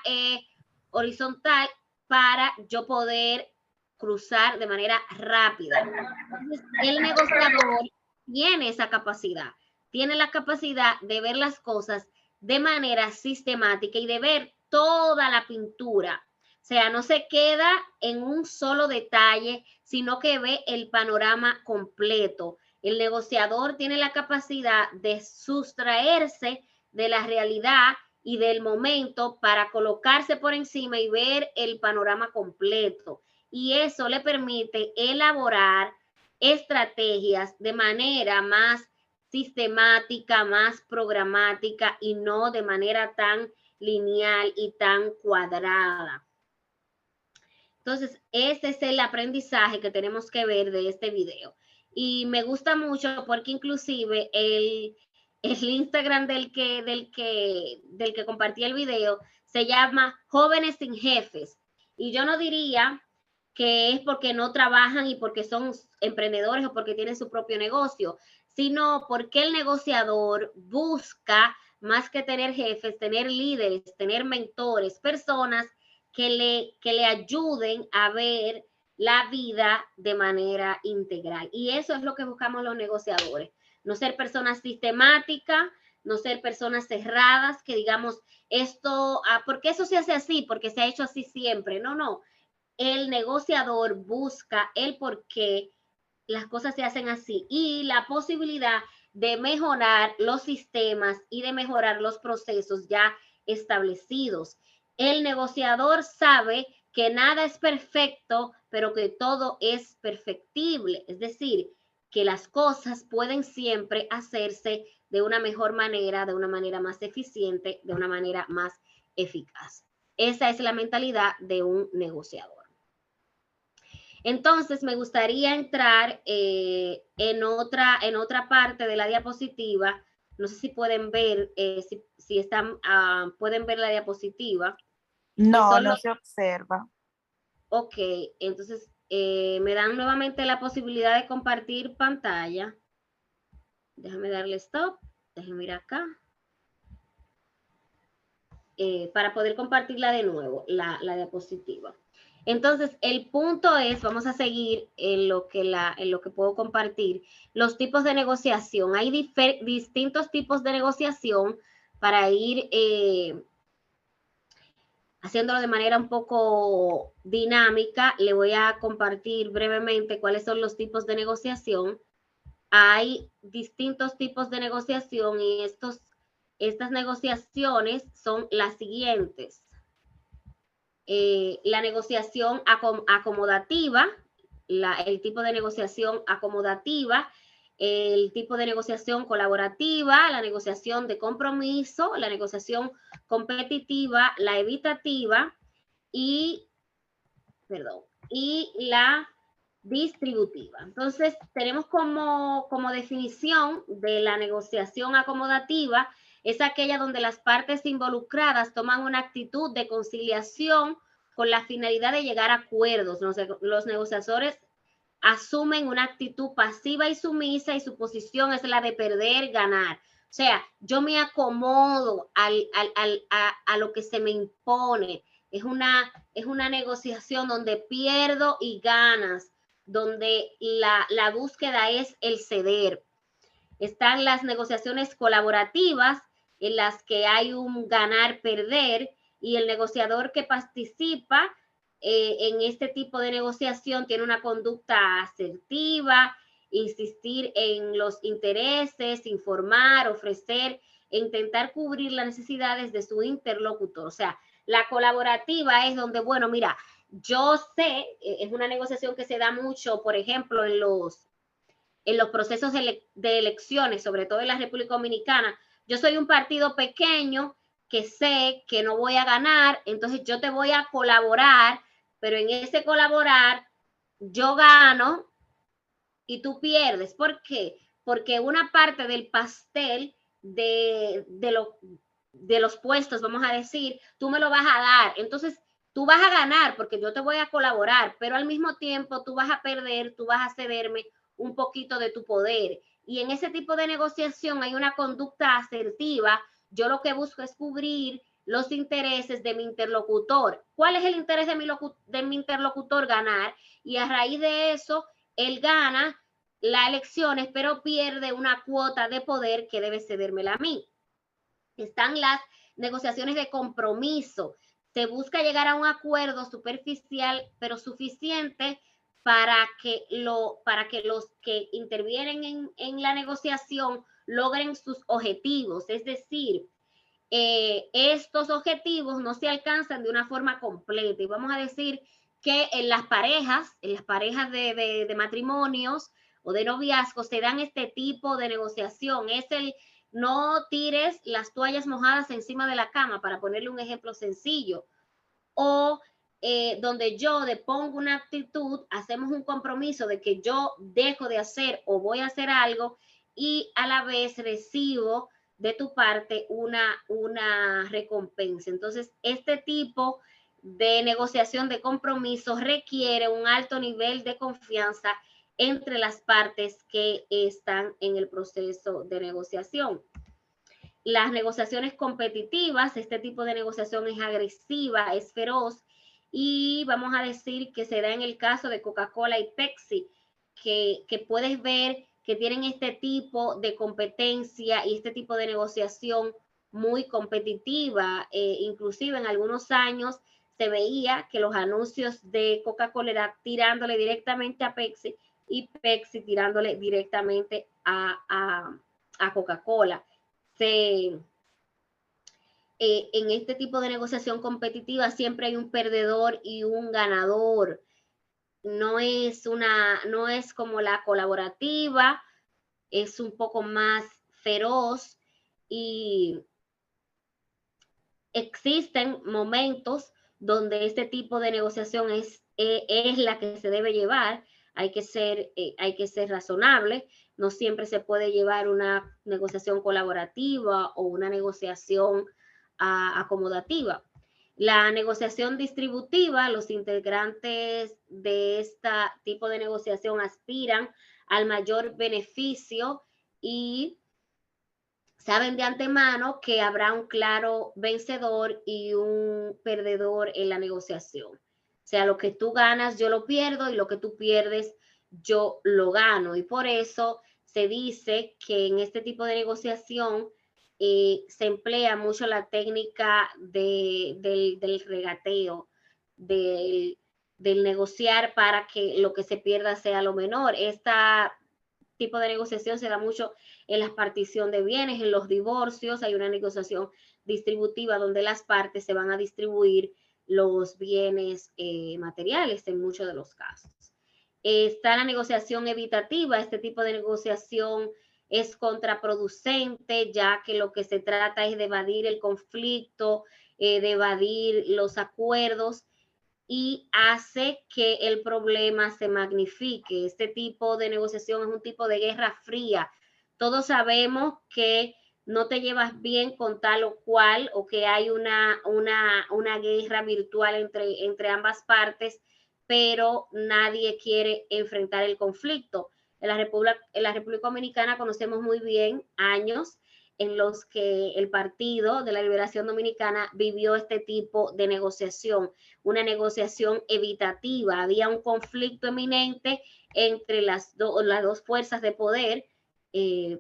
[SPEAKER 2] horizontal para yo poder cruzar de manera rápida. Entonces, el negociador tiene esa capacidad, tiene la capacidad de ver las cosas de manera sistemática y de ver toda la pintura. O sea, no se queda en un solo detalle, sino que ve el panorama completo. El negociador tiene la capacidad de sustraerse de la realidad y del momento para colocarse por encima y ver el panorama completo. Y eso le permite elaborar estrategias de manera más sistemática, más programática y no de manera tan lineal y tan cuadrada. Entonces, ese es el aprendizaje que tenemos que ver de este video. Y me gusta mucho porque inclusive el Instagram del que compartí el video se llama Jóvenes sin Jefes. Y yo no diría que es porque no trabajan y porque son emprendedores o porque tienen su propio negocio, sino porque el negociador busca, más que tener jefes, tener líderes, tener mentores, personas que le ayuden a ver la vida de manera integral. Y eso es lo que buscamos los negociadores. No ser personas sistemáticas, no ser personas cerradas, que digamos esto, porque eso se hace así, porque se ha hecho así siempre. No, no. El negociador busca el por qué las cosas se hacen así y la posibilidad de mejorar los sistemas y de mejorar los procesos ya establecidos. El negociador sabe que nada es perfecto, pero que todo es perfectible. Es decir, que las cosas pueden siempre hacerse de una mejor manera, de una manera más eficiente, de una manera más eficaz. Esa es la mentalidad de un negociador. Entonces, me gustaría entrar en otra parte de la diapositiva. No sé si pueden ver, si están, pueden ver la diapositiva.
[SPEAKER 1] No, no se observa.
[SPEAKER 2] Ok, entonces me dan nuevamente la posibilidad de compartir pantalla. Déjame darle stop. Déjenme ir acá. Para poder compartirla de nuevo, la diapositiva. Entonces, el punto es, vamos a seguir en lo que puedo compartir, los tipos de negociación. Hay distintos tipos de negociación para ir haciéndolo de manera un poco dinámica. Le voy a compartir brevemente cuáles son los tipos de negociación. Hay distintos tipos de negociación y estas negociaciones son las siguientes. La negociación acomodativa, el tipo de negociación acomodativa, el tipo de negociación colaborativa, la negociación de compromiso, la negociación competitiva, la evitativa y la distributiva. Entonces, tenemos como definición de la negociación acomodativa, es aquella donde las partes involucradas toman una actitud de conciliación con la finalidad de llegar a acuerdos. Los negociadores asumen una actitud pasiva y sumisa y su posición es la de perder, ganar. O sea, yo me acomodo a lo que se me impone. Es una negociación donde pierdo y ganas, donde la búsqueda es el ceder. Están las negociaciones colaborativas, en las que hay un ganar-perder, y el negociador que participa en este tipo de negociación tiene una conducta asertiva, insistir en los intereses, informar, ofrecer e intentar cubrir las necesidades de su interlocutor. O sea, la colaborativa es donde, bueno, mira, yo sé, es una negociación que se da mucho, por ejemplo, en los procesos de elecciones, sobre todo en la República Dominicana. Yo soy un partido pequeño que sé que no voy a ganar, entonces yo te voy a colaborar, pero en ese colaborar yo gano y tú pierdes. ¿Por qué? Porque una parte del pastel de los puestos, vamos a decir, tú me lo vas a dar. Entonces, tú vas a ganar porque yo te voy a colaborar, pero al mismo tiempo tú vas a perder, tú vas a cederme un poquito de tu poder. Y en ese tipo de negociación hay una conducta asertiva. Yo lo que busco es cubrir los intereses de mi interlocutor. ¿Cuál es el interés de mi interlocutor? Ganar. Y a raíz de eso, él gana las elecciones, pero pierde una cuota de poder que debe cedérmela a mí. Están las negociaciones de compromiso. Se busca llegar a un acuerdo superficial, pero suficiente para que los que intervienen en la negociación logren sus objetivos. Es decir, estos objetivos no se alcanzan de una forma completa. Y vamos a decir que en las parejas de matrimonios o de noviazgo, se dan este tipo de negociación. Es el no tires las toallas mojadas encima de la cama, para ponerle un ejemplo sencillo. O donde yo depongo una actitud, hacemos un compromiso de que yo dejo de hacer o voy a hacer algo y a la vez recibo de tu parte una recompensa. Entonces, este tipo de negociación de compromiso requiere un alto nivel de confianza entre las partes que están en el proceso de negociación. Las negociaciones competitivas, este tipo de negociación es agresiva, es feroz, y vamos a decir que se da en el caso de Coca-Cola y Pepsi, que puedes ver que tienen este tipo de competencia y este tipo de negociación muy competitiva. Inclusive en algunos años se veía que los anuncios de Coca-Cola eran tirándole directamente a Pepsi y Pepsi tirándole directamente a Coca-Cola. En este tipo de negociación competitiva siempre hay un perdedor y un ganador. No es como la colaborativa, es un poco más feroz, y existen momentos donde este tipo de negociación es la que se debe llevar. Hay que ser razonable. No siempre se puede llevar una negociación colaborativa o una negociación acomodativa. La negociación distributiva, los integrantes de este tipo de negociación aspiran al mayor beneficio y saben de antemano que habrá un claro vencedor y un perdedor en la negociación. O sea, lo que tú ganas, yo lo pierdo, y lo que tú pierdes, yo lo gano. Y por eso se dice que en este tipo de negociación se emplea mucho la técnica del regateo, del negociar para que lo que se pierda sea lo menor. Este tipo de negociación se da mucho en la partición de bienes, en los divorcios. Hay una negociación distributiva donde las partes se van a distribuir los bienes materiales en muchos de los casos. Está la negociación evitativa. Este tipo de negociación es contraproducente, ya que lo que se trata es de evadir el conflicto, de evadir los acuerdos, y hace que el problema se magnifique. Este tipo de negociación es un tipo de guerra fría. Todos sabemos que no te llevas bien con tal o cual, o que hay una guerra virtual entre ambas partes, pero nadie quiere enfrentar el conflicto. En la República Dominicana conocemos muy bien años en los que el Partido de la Liberación Dominicana vivió este tipo de negociación, una negociación evitativa. Había un conflicto eminente entre las dos fuerzas de poder,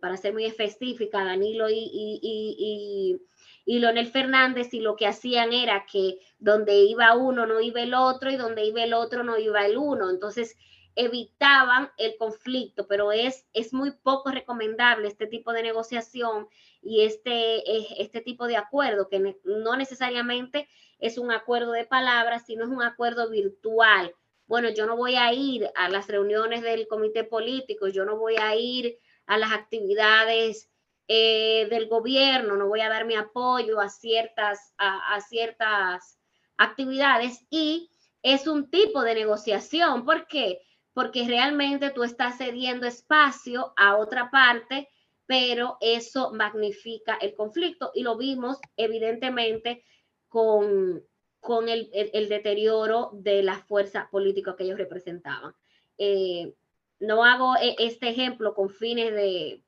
[SPEAKER 2] para ser muy específica, Danilo y Leonel Fernández, y lo que hacían era que donde iba uno no iba el otro, y donde iba el otro no iba el uno. Entonces evitaban el conflicto, pero es muy poco recomendable este tipo de negociación y este tipo de acuerdo, que no necesariamente es un acuerdo de palabras, sino es un acuerdo virtual. Bueno, yo no voy a ir a las reuniones del comité político, yo no voy a ir a las actividades del gobierno, no voy a dar mi apoyo a ciertas actividades, y es un tipo de negociación. ¿Por qué? Porque realmente tú estás cediendo espacio a otra parte, pero eso magnifica el conflicto, y lo vimos evidentemente con el deterioro de la fuerza política que ellos representaban. No hago este ejemplo con fines de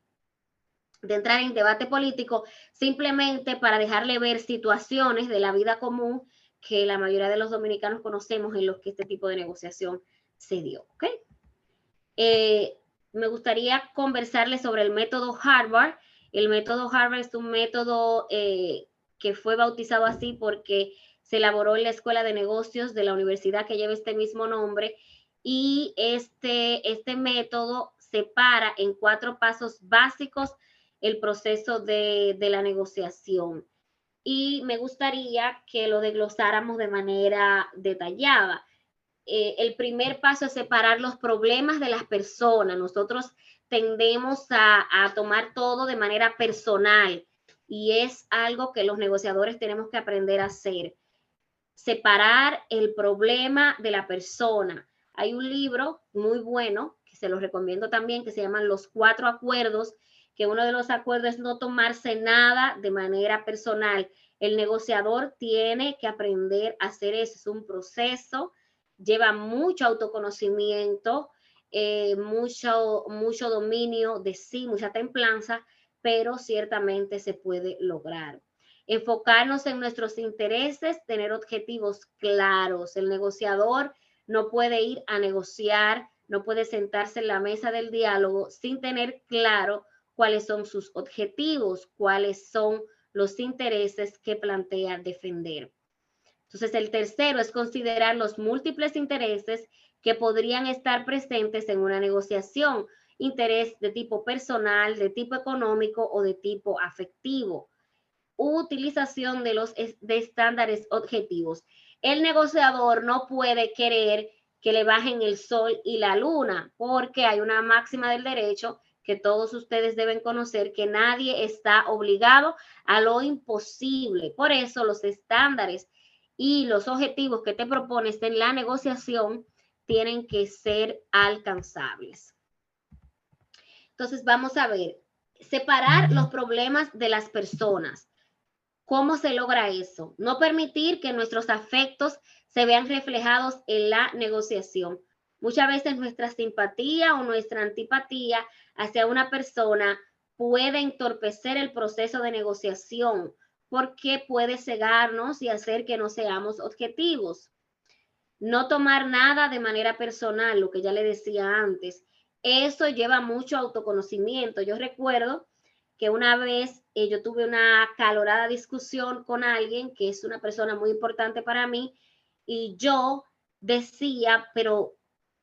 [SPEAKER 2] entrar en debate político, simplemente para dejarle ver situaciones de la vida común que la mayoría de los dominicanos conocemos en los que este tipo de negociación se dio. ¿Okay? Me gustaría conversarles sobre el método Harvard. El método Harvard es un método que fue bautizado así porque se elaboró en la Escuela de Negocios de la universidad que lleva este mismo nombre, y este método separa en 4 pasos básicos el proceso de la negociación, y me gustaría que lo desglosáramos de manera detallada. el primer paso es separar los problemas de las personas. Nosotros tendemos a tomar todo de manera personal y es algo que los negociadores tenemos que aprender a hacer. Separar el problema de la persona. Hay un libro muy bueno, que se los recomiendo también, que se llama Los 4 Acuerdos, que uno de los acuerdos es no tomarse nada de manera personal. El negociador tiene que aprender a hacer eso. Es un proceso, lleva mucho autoconocimiento, mucho dominio de sí, mucha templanza, pero ciertamente se puede lograr. Enfocarnos en nuestros intereses, tener objetivos claros. El negociador no puede ir a negociar, no puede sentarse en la mesa del diálogo sin tener claro cuáles son sus objetivos, cuáles son los intereses que plantea defender. Entonces, el tercero es considerar los múltiples intereses que podrían estar presentes en una negociación. Interés de tipo personal, de tipo económico o de tipo afectivo. Utilización de los estándares objetivos. El negociador no puede querer que le bajen el sol y la luna, porque hay una máxima del derecho que todos ustedes deben conocer, que nadie está obligado a lo imposible. Por eso los estándares y los objetivos que te propones en la negociación tienen que ser alcanzables. Entonces vamos a ver, separar los problemas de las personas. ¿Cómo se logra eso? No permitir que nuestros afectos se vean reflejados en la negociación. Muchas veces nuestra simpatía o nuestra antipatía hacia una persona puede entorpecer el proceso de negociación porque puede cegarnos y hacer que no seamos objetivos. No tomar nada de manera personal, lo que ya le decía antes. Eso lleva mucho autoconocimiento. Yo recuerdo que una vez yo tuve una acalorada discusión con alguien que es una persona muy importante para mí y yo decía, pero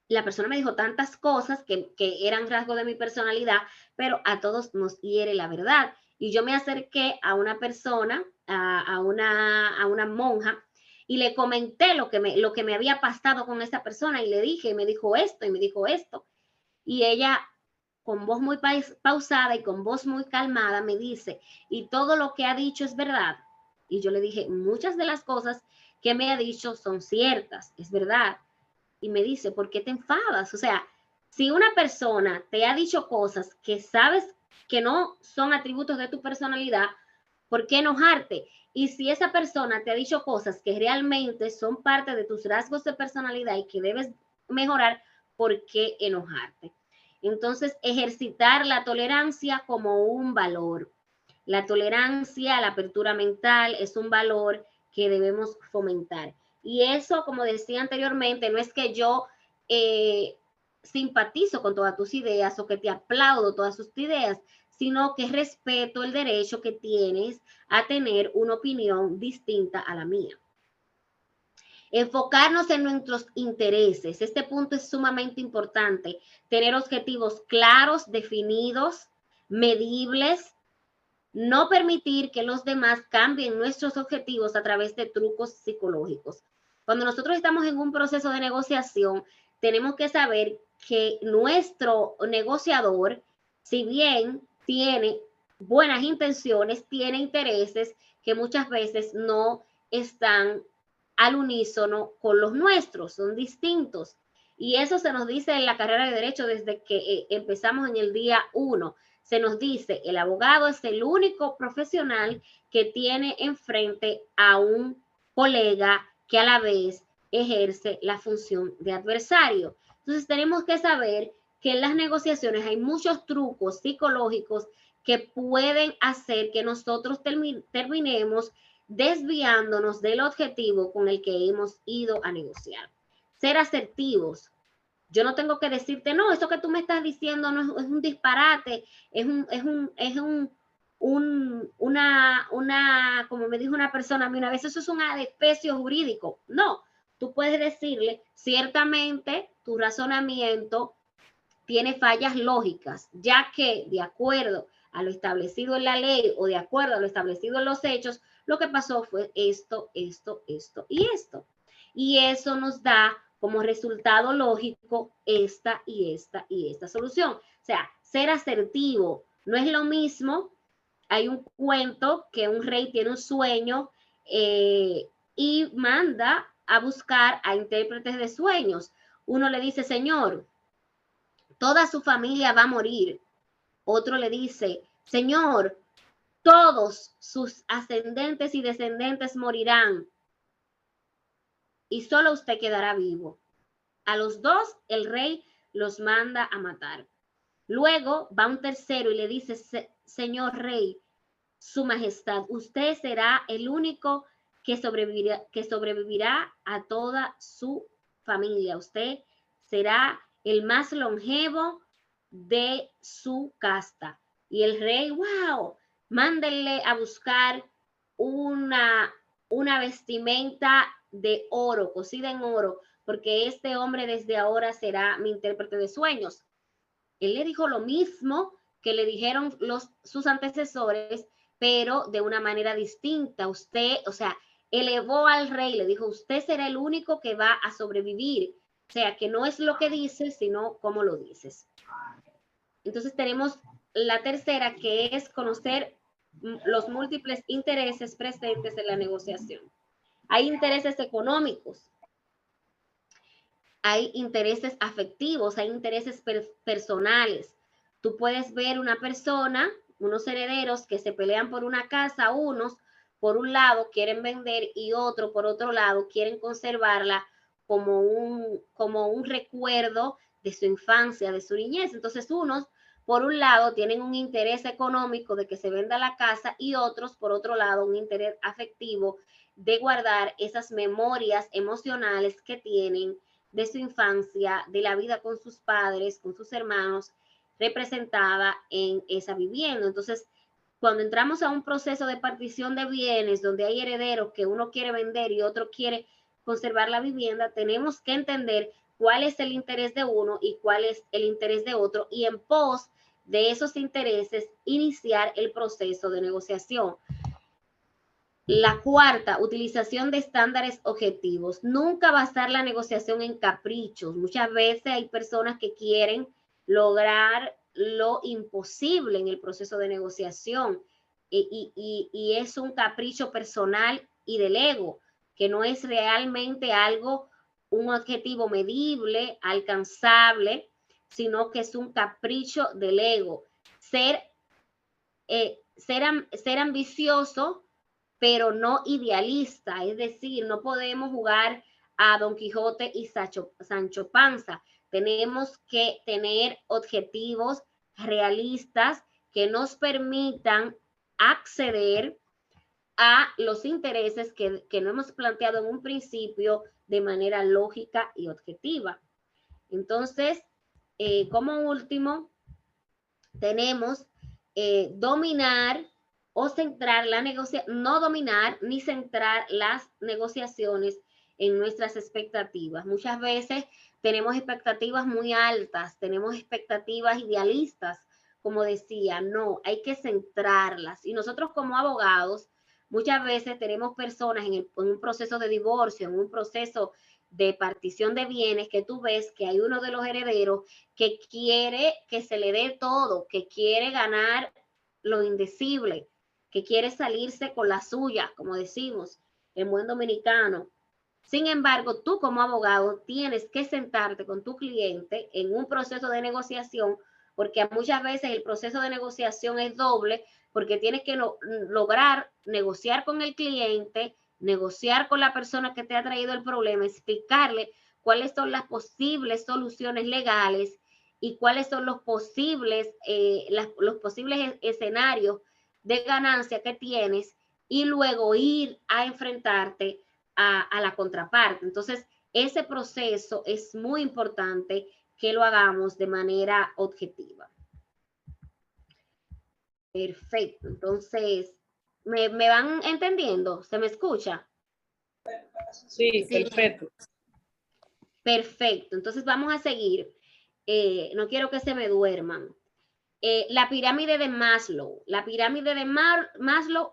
[SPEAKER 2] la persona me dijo tantas cosas que eran rasgos de mi personalidad, pero a todos nos hiere la verdad. Y yo me acerqué a una persona, a una monja, y le comenté lo que me había pasado con esa persona y le dije, y me dijo esto y me dijo esto. Y ella, con voz muy pausada y con voz muy calmada, me dice, ¿y todo lo que ha dicho es verdad? Y yo le dije, muchas de las cosas que me ha dicho son ciertas, es verdad. Y me dice, ¿por qué te enfadas? O sea, si una persona te ha dicho cosas que sabes que no son atributos de tu personalidad, ¿por qué enojarte? Y si esa persona te ha dicho cosas que realmente son parte de tus rasgos de personalidad y que debes mejorar, ¿por qué enojarte? Entonces, ejercitar la tolerancia como un valor. La tolerancia, la apertura mental es un valor que debemos fomentar. Y eso, como decía anteriormente, no es que yo simpatizo con todas tus ideas o que te aplaudo todas tus ideas, sino que respeto el derecho que tienes a tener una opinión distinta a la mía. Enfocarnos en nuestros intereses. Este punto es sumamente importante. Tener objetivos claros, definidos, medibles. No permitir que los demás cambien nuestros objetivos a través de trucos psicológicos. Cuando nosotros estamos en un proceso de negociación, tenemos que saber que nuestro negociador, si bien tiene buenas intenciones, tiene intereses que muchas veces no están al unísono con los nuestros, son distintos. Y eso se nos dice en la carrera de Derecho desde que empezamos en el día 1. Se nos dice, el abogado es el único profesional que tiene enfrente a un colega que a la vez ejerce la función de adversario. Entonces tenemos que saber que en las negociaciones hay muchos trucos psicológicos que pueden hacer que nosotros terminemos desviándonos del objetivo con el que hemos ido a negociar. Ser asertivos. Yo no tengo que decirte, no, eso que tú me estás diciendo no es un disparate, como me dijo una persona a mí una vez, eso es un adespecio jurídico. No, tú puedes decirle, ciertamente tu razonamiento tiene fallas lógicas, ya que de acuerdo a lo establecido en la ley o de acuerdo a lo establecido en los hechos, lo que pasó fue esto, esto, esto y esto. Y eso nos da como resultado lógico esta y esta y esta solución. O sea, ser asertivo. No es lo mismo, hay un cuento que un rey tiene un sueño y manda a buscar a intérpretes de sueños. Uno le dice, señor, toda su familia va a morir. Otro le dice, señor, todos sus ascendentes y descendentes morirán y solo usted quedará vivo. A los dos el rey los manda a matar. Luego va un tercero y le dice, señor rey, su majestad, usted será el único que sobrevivirá a toda su familia. Usted será el más longevo de su casta. Y el rey, wow, mándenle a buscar una vestimenta de oro, cosida en oro, porque este hombre desde ahora será mi intérprete de sueños. Él le dijo lo mismo que le dijeron sus antecesores, pero de una manera distinta. Usted, o sea, elevó al rey, le dijo, usted será el único que va a sobrevivir. O sea, que no es lo que dices, sino cómo lo dices. Entonces tenemos la tercera, que es conocer los múltiples intereses presentes en la negociación. Hay intereses económicos, hay intereses afectivos, hay intereses personales. Tú puedes ver una persona, unos herederos que se pelean por una casa, unos por un lado quieren vender y otro por otro lado quieren conservarla como un recuerdo de su infancia, de su niñez. Entonces unos por un lado tienen un interés económico de que se venda la casa y otros por otro lado un interés afectivo de guardar esas memorias emocionales que tienen de su infancia, de la vida con sus padres, con sus hermanos, representada en esa vivienda. Entonces, cuando entramos a un proceso de partición de bienes, donde hay herederos que uno quiere vender y otro quiere conservar la vivienda, tenemos que entender cuál es el interés de uno y cuál es el interés de otro, y en pos de esos intereses, iniciar el proceso de negociación. La cuarta, utilización de estándares objetivos. Nunca basar la negociación en caprichos. Muchas veces hay personas que quieren lograr lo imposible en el proceso de negociación y es un capricho personal y del ego, que no es realmente un objetivo medible, alcanzable, sino que es un capricho del ego. Ser ambicioso, pero no idealista, es decir, no podemos jugar a Don Quijote y Sancho Panza. Tenemos que tener objetivos realistas que nos permitan acceder a los intereses que no hemos planteado en un principio de manera lógica y objetiva. Entonces, como último, tenemos dominar o centrar la negociación, no dominar ni centrar las negociaciones en nuestras expectativas. Muchas veces tenemos expectativas muy altas, tenemos expectativas idealistas, como decía, no, hay que centrarlas. Y nosotros como abogados, muchas veces tenemos personas en un proceso de divorcio, en un proceso de partición de bienes, que tú ves que hay uno de los herederos que quiere que se le dé todo, que quiere ganar lo indecible, que quiere salirse con la suya, como decimos en buen dominicano. Sin embargo, tú como abogado tienes que sentarte con tu cliente en un proceso de negociación, porque muchas veces el proceso de negociación es doble, porque tienes que lograr negociar con el cliente, negociar con la persona que te ha traído el problema, explicarle cuáles son las posibles soluciones legales y cuáles son los posibles escenarios de ganancia que tienes, y luego ir a enfrentarte a la contraparte. Entonces, ese proceso es muy importante que lo hagamos de manera objetiva. Perfecto. Entonces, ¿me van entendiendo? ¿Se me escucha?
[SPEAKER 13] Sí, perfecto.
[SPEAKER 2] Perfecto. Entonces, vamos a seguir. No quiero que se me duerman. La pirámide de Maslow,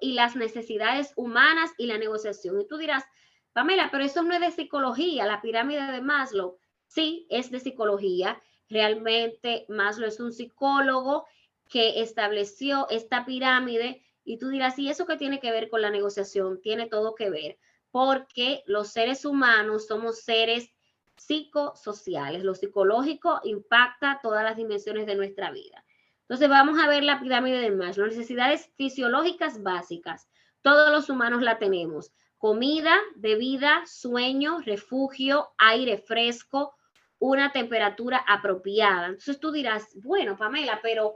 [SPEAKER 2] y las necesidades humanas y la negociación. Y tú dirás, Pamela, pero eso no es de psicología, la pirámide de Maslow. Sí, es de psicología. Realmente Maslow es un psicólogo que estableció esta pirámide y tú dirás, ¿y eso qué tiene que ver con la negociación? Tiene todo que ver, porque los seres humanos somos seres psicosociales. Lo psicológico impacta todas las dimensiones de nuestra vida. Entonces vamos a ver la pirámide de Maslow. Necesidades fisiológicas básicas. Todos los humanos la tenemos. Comida, bebida, sueño, refugio, aire fresco, una temperatura apropiada. Entonces tú dirás, bueno, Pamela, pero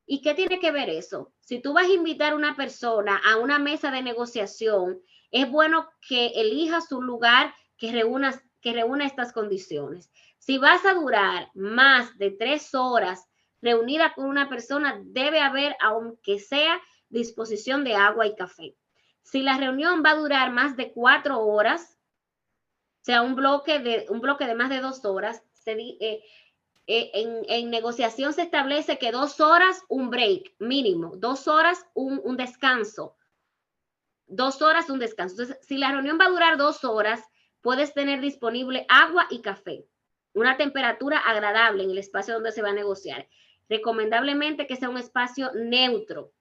[SPEAKER 2] ¿y qué tiene que ver eso? Si tú vas a invitar a una persona a una mesa de negociación, es bueno que elijas un lugar que reúna estas condiciones. Si vas a durar más de 3 horas reunida con una persona, debe haber, aunque sea, disposición de agua y café. Si la reunión va a durar más de 4 horas, o sea, un bloque de más de 2 horas, en negociación se establece que 2 horas un break mínimo, 2 horas un descanso. 2 horas un descanso. Entonces, si la reunión va a durar 2 horas, puedes tener disponible agua y café. Una temperatura agradable en el espacio donde se va a negociar. Recomendablemente que sea un espacio neutro.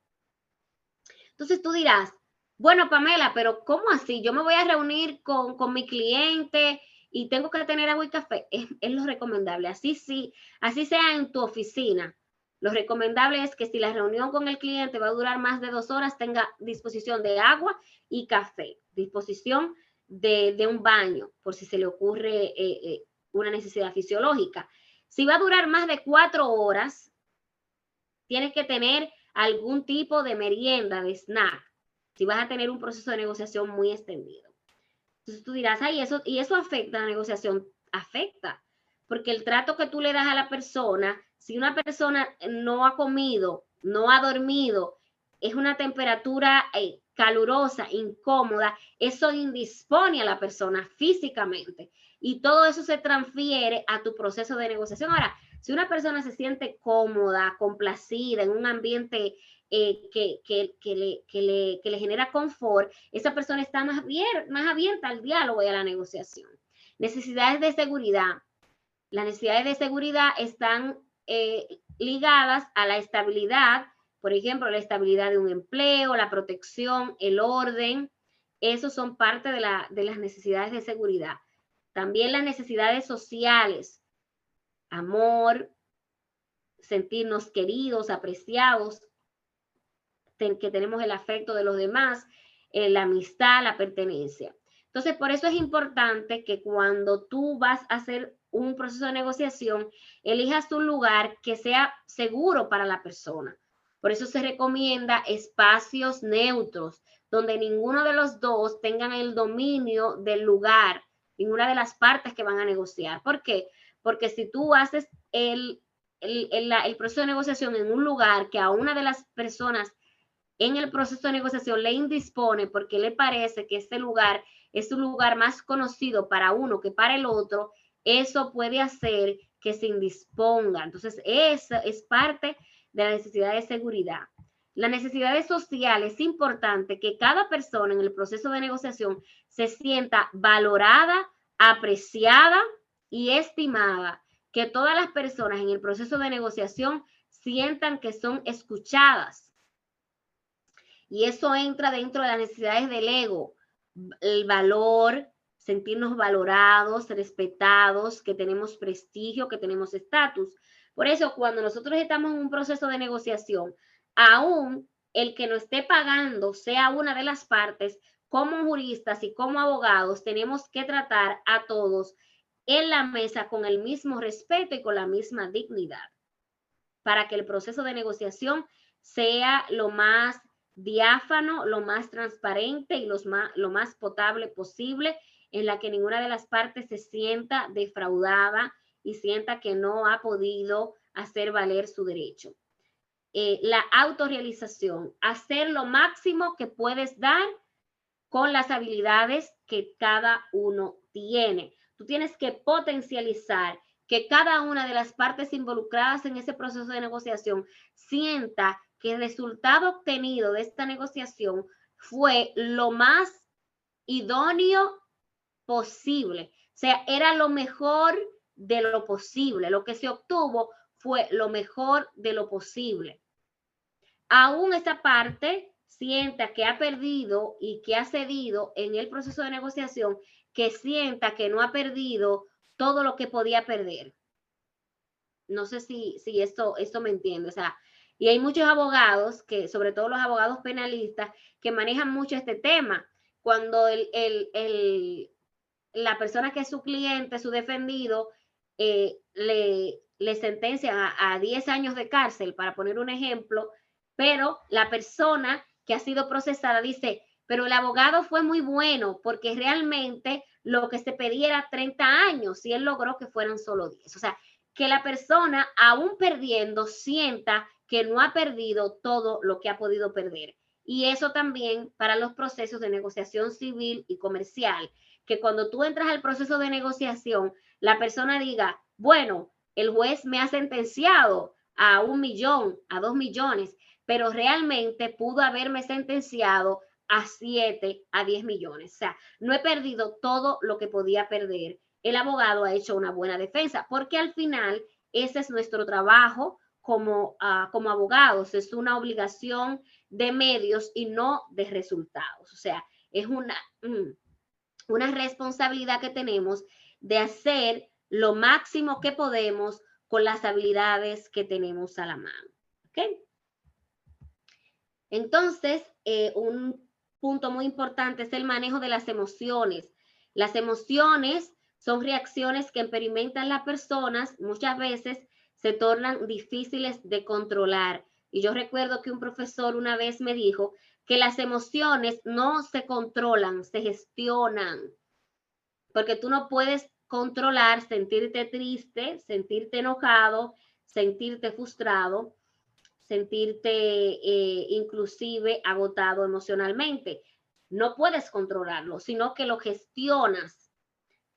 [SPEAKER 2] Entonces tú dirás, bueno, Pamela, pero ¿cómo así? Yo me voy a reunir con mi cliente y tengo que tener agua y café. Es lo recomendable. Así sí, así sea en tu oficina. Lo recomendable es que si la reunión con el cliente va a durar más de 2 horas, tenga disposición de agua y café, disposición de un baño, por si se le ocurre una necesidad fisiológica. Si va a durar más de 4 horas, tienes que tener algún tipo de merienda, de snack, si vas a tener un proceso de negociación muy extendido. Entonces tú dirás, ay, eso afecta a la negociación. Afecta, porque el trato que tú le das a la persona, si una persona no ha comido, no ha dormido, es una temperatura calurosa, incómoda, eso indispone a la persona físicamente y todo eso se transfiere a tu proceso de negociación. Ahora, si una persona se siente cómoda, complacida, en un ambiente que le genera confort, esa persona está más abierta al diálogo y a la negociación. Necesidades de seguridad. Las necesidades de seguridad están ligadas a la estabilidad, por ejemplo, la estabilidad de un empleo, la protección, el orden. Esos son parte de las necesidades de seguridad. También las necesidades sociales, amor, sentirnos queridos, apreciados, que tenemos el afecto de los demás, la amistad, la pertenencia. Entonces, por eso es importante que cuando tú vas a hacer un proceso de negociación, elijas un lugar que sea seguro para la persona. Por eso se recomienda espacios neutros, donde ninguno de los dos tengan el dominio del lugar, ninguna de las partes que van a negociar. ¿Por qué? Porque si tú haces el proceso de negociación en un lugar que a una de las personas en el proceso de negociación le indispone porque le parece que ese lugar es un lugar más conocido para uno que para el otro, eso puede hacer que se indisponga. Entonces, esa es parte de la necesidad de seguridad. La necesidad social es importante que cada persona en el proceso de negociación se sienta valorada, apreciada y estimada. Que todas las personas en el proceso de negociación sientan que son escuchadas. Y eso entra dentro de las necesidades del ego, el valor, sentirnos valorados, respetados, que tenemos prestigio, que tenemos estatus. Por eso, cuando nosotros estamos en un proceso de negociación, aún el que nos esté pagando sea una de las partes, como juristas y como abogados, tenemos que tratar a todos en la mesa con el mismo respeto y con la misma dignidad, para que el proceso de negociación sea lo más diáfano, lo más transparente y lo más potable posible, en la que ninguna de las partes se sienta defraudada y sienta que no ha podido hacer valer su derecho. La autorrealización, hacer lo máximo que puedes dar con las habilidades que cada uno tiene. Tú tienes que potencializar que cada una de las partes involucradas en ese proceso de negociación sienta que el resultado obtenido de esta negociación fue lo más idóneo posible. O sea, era lo mejor de lo posible. Lo que se obtuvo fue lo mejor de lo posible. Aún esta parte sienta que ha perdido y que ha cedido en el proceso de negociación, que sienta que no ha perdido todo lo que podía perder. No sé si esto me entiende. O sea, y hay muchos abogados, que sobre todo los abogados penalistas, que manejan mucho este tema. Cuando la persona que es su cliente, su defendido, le sentencia a 10 años de cárcel, para poner un ejemplo, pero la persona que ha sido procesada dice, pero el abogado fue muy bueno porque realmente lo que se pedía era 30 años y él logró que fueran solo 10. O sea, que la persona, aún perdiendo, sienta que no ha perdido todo lo que ha podido perder. Y eso también para los procesos de negociación civil y comercial, que cuando tú entras al proceso de negociación, la persona diga, bueno, el juez me ha sentenciado a 1 millón, a 2 millones, pero realmente pudo haberme sentenciado a 7, a 10 millones. O sea, no he perdido todo lo que podía perder. El abogado ha hecho una buena defensa, porque al final ese es nuestro trabajo como abogados. Es una obligación de medios y no de resultados. O sea, es una responsabilidad que tenemos de hacer lo máximo que podemos con las habilidades que tenemos a la mano. ¿Okay? Entonces, un punto muy importante es el manejo de las emociones. Las emociones son reacciones que experimentan las personas, muchas veces se tornan difíciles de controlar. Y yo recuerdo que un profesor una vez me dijo que las emociones no se controlan, se gestionan. Porque tú no puedes controlar sentirte triste, sentirte enojado, sentirte frustrado, sentirte inclusive agotado emocionalmente. No puedes controlarlo, sino que lo gestionas.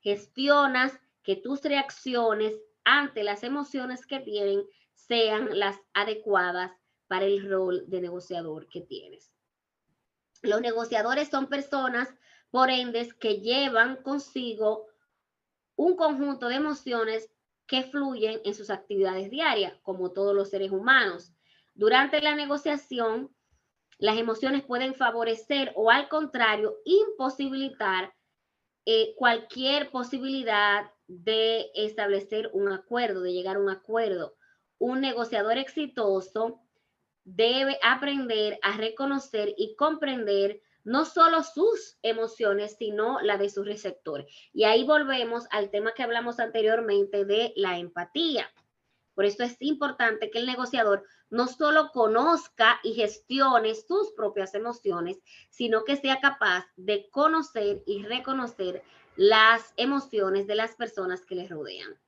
[SPEAKER 2] Gestionas que tus reacciones ante las emociones que tienen sean las adecuadas para el rol de negociador que tienes. Los negociadores son personas, por ende, que llevan consigo un conjunto de emociones que fluyen en sus actividades diarias, como todos los seres humanos. Durante la negociación, las emociones pueden favorecer o, al contrario, imposibilitar cualquier posibilidad de establecer un acuerdo, de llegar a un acuerdo. Un negociador exitoso debe aprender a reconocer y comprender no solo sus emociones, sino la de sus receptores. Y ahí volvemos al tema que hablamos anteriormente de la empatía. Por eso es importante que el negociador no solo conozca y gestione sus propias emociones, sino que sea capaz de conocer y reconocer las emociones de las personas que les rodean.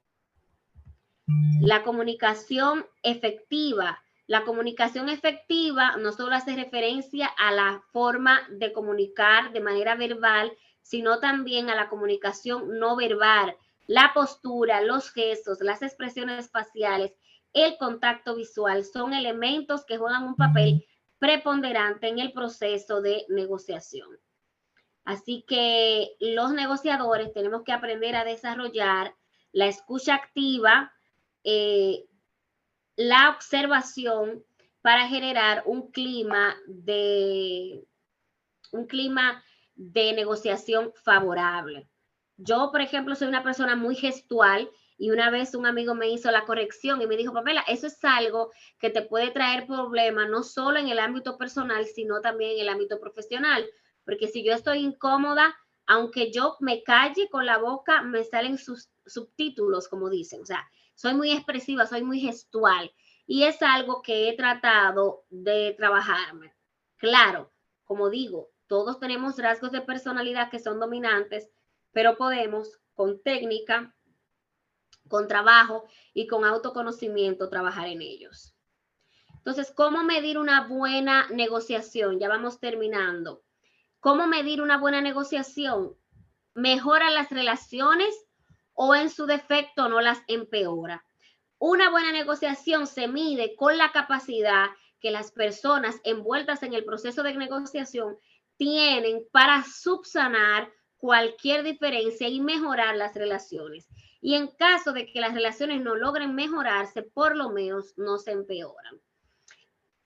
[SPEAKER 2] La comunicación efectiva. La comunicación efectiva no solo hace referencia a la forma de comunicar de manera verbal, sino también a la comunicación no verbal. La postura, los gestos, las expresiones faciales, el contacto visual son elementos que juegan un papel preponderante en el proceso de negociación. Así que los negociadores tenemos que aprender a desarrollar la escucha activa, la observación, para generar un clima de negociación favorable. Yo, por ejemplo, soy una persona muy gestual y una vez un amigo me hizo la corrección y me dijo, Pamela, eso es algo que te puede traer problemas no solo en el ámbito personal, sino también en el ámbito profesional, porque si yo estoy incómoda, aunque yo me calle con la boca, me salen sus subtítulos, como dicen. O sea, soy muy expresiva, soy muy gestual y es algo que he tratado de trabajarme. Claro, como digo, todos tenemos rasgos de personalidad que son dominantes, pero podemos con técnica, con trabajo y con autoconocimiento trabajar en ellos. Entonces, ¿cómo medir una buena negociación? Ya vamos terminando. ¿Cómo medir una buena negociación? ¿Mejora las relaciones o en su defecto no las empeora? Una buena negociación se mide con la capacidad que las personas envueltas en el proceso de negociación tienen para subsanar cualquier diferencia y mejorar las relaciones. Y en caso de que las relaciones no logren mejorarse, por lo menos no se empeoran.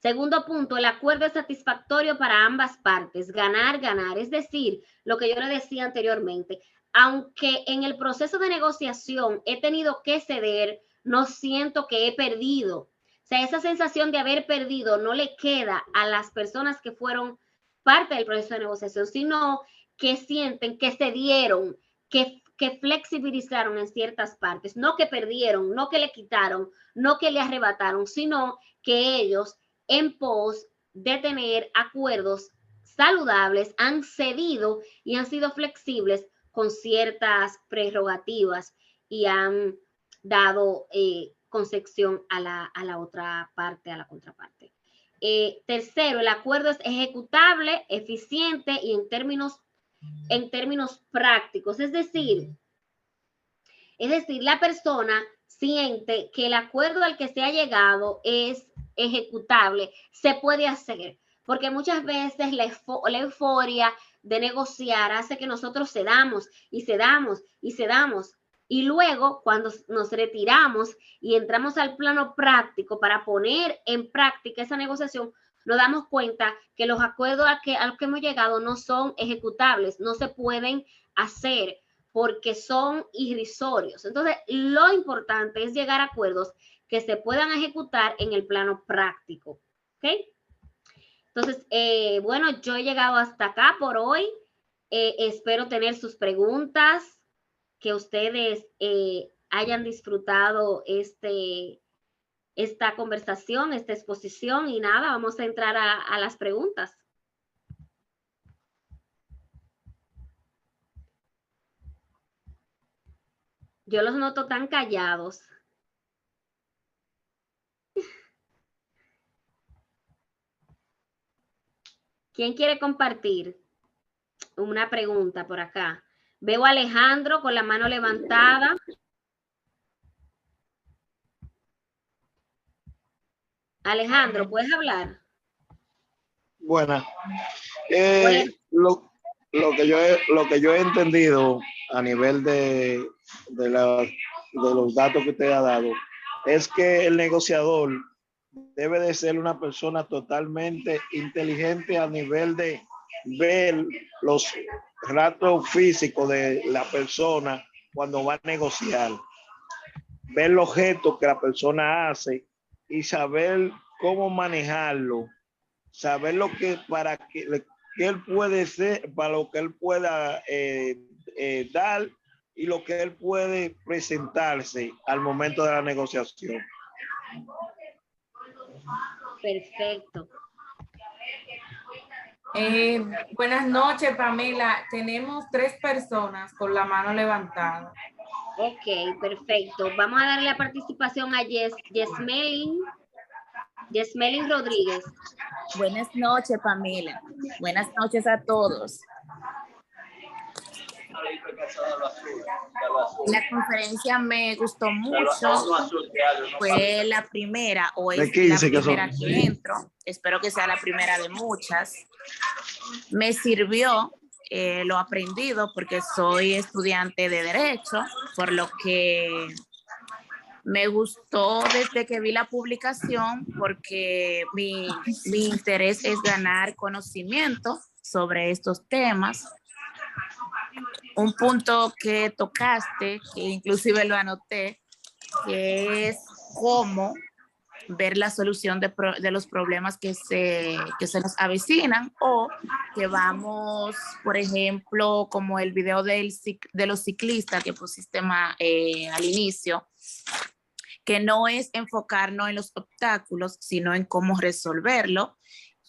[SPEAKER 2] Segundo punto, el acuerdo es satisfactorio para ambas partes, ganar, ganar. Es decir, lo que yo le decía anteriormente, aunque en el proceso de negociación he tenido que ceder, no siento que he perdido. O sea, esa sensación de haber perdido no le queda a las personas que fueron parte del proceso de negociación, sino que sienten que cedieron, que flexibilizaron en ciertas partes, no que perdieron, no que le quitaron, no que le arrebataron, sino que ellos, en pos de tener acuerdos saludables, han cedido y han sido flexibles con ciertas prerrogativas y han dado concesión a la otra parte, a la contraparte. Tercero, el acuerdo es ejecutable, eficiente y en términos prácticos. Es decir, la persona siente que el acuerdo al que se ha llegado es ejecutable, se puede hacer, porque muchas veces la euforia de negociar hace que nosotros cedamos y cedamos y cedamos. Y luego, cuando nos retiramos y entramos al plano práctico para poner en práctica esa negociación, nos damos cuenta que los acuerdos a los que hemos llegado no son ejecutables, no se pueden hacer porque son irrisorios. Entonces, lo importante es llegar a acuerdos que se puedan ejecutar en el plano práctico. ¿Ok? Entonces, bueno, yo he llegado hasta acá por hoy. Espero tener sus preguntas, que ustedes hayan disfrutado esta conversación, esta exposición y nada, vamos a entrar a las preguntas. Yo los noto tan callados. ¿Quién quiere compartir una pregunta por acá? Veo a Alejandro con la mano levantada. Alejandro, ¿puedes hablar?
[SPEAKER 16] Buena. Lo que yo he entendido a nivel de los datos que usted ha dado es que el negociador debe de ser una persona totalmente inteligente a nivel de ver los rasgos físicos de la persona cuando va a negociar, ver los gestos que la persona hace y saber cómo manejarlo, saber lo que para que él puede ser, para lo que él pueda dar y lo que él puede presentarse al momento de la negociación.
[SPEAKER 2] Perfecto.
[SPEAKER 1] Buenas noches, Pamela. Tenemos 3 personas con la mano levantada.
[SPEAKER 2] Ok, perfecto. Vamos a darle la participación a Yesmelin Rodríguez.
[SPEAKER 17] Buenas noches, Pamela. Buenas noches a todos. La conferencia me gustó mucho. Fue la primera o es la primera que entro. Espero que sea la primera de muchas. Me sirvió lo aprendido porque soy estudiante de Derecho, por lo que me gustó desde que vi la publicación porque mi interés es ganar conocimiento sobre estos temas. Un punto que tocaste, que inclusive lo anoté, que es cómo ver la solución de los problemas que se nos avecinan o que vamos, por ejemplo, como el video de los ciclistas que pusiste al inicio, que no es enfocarnos en los obstáculos, sino en cómo resolverlo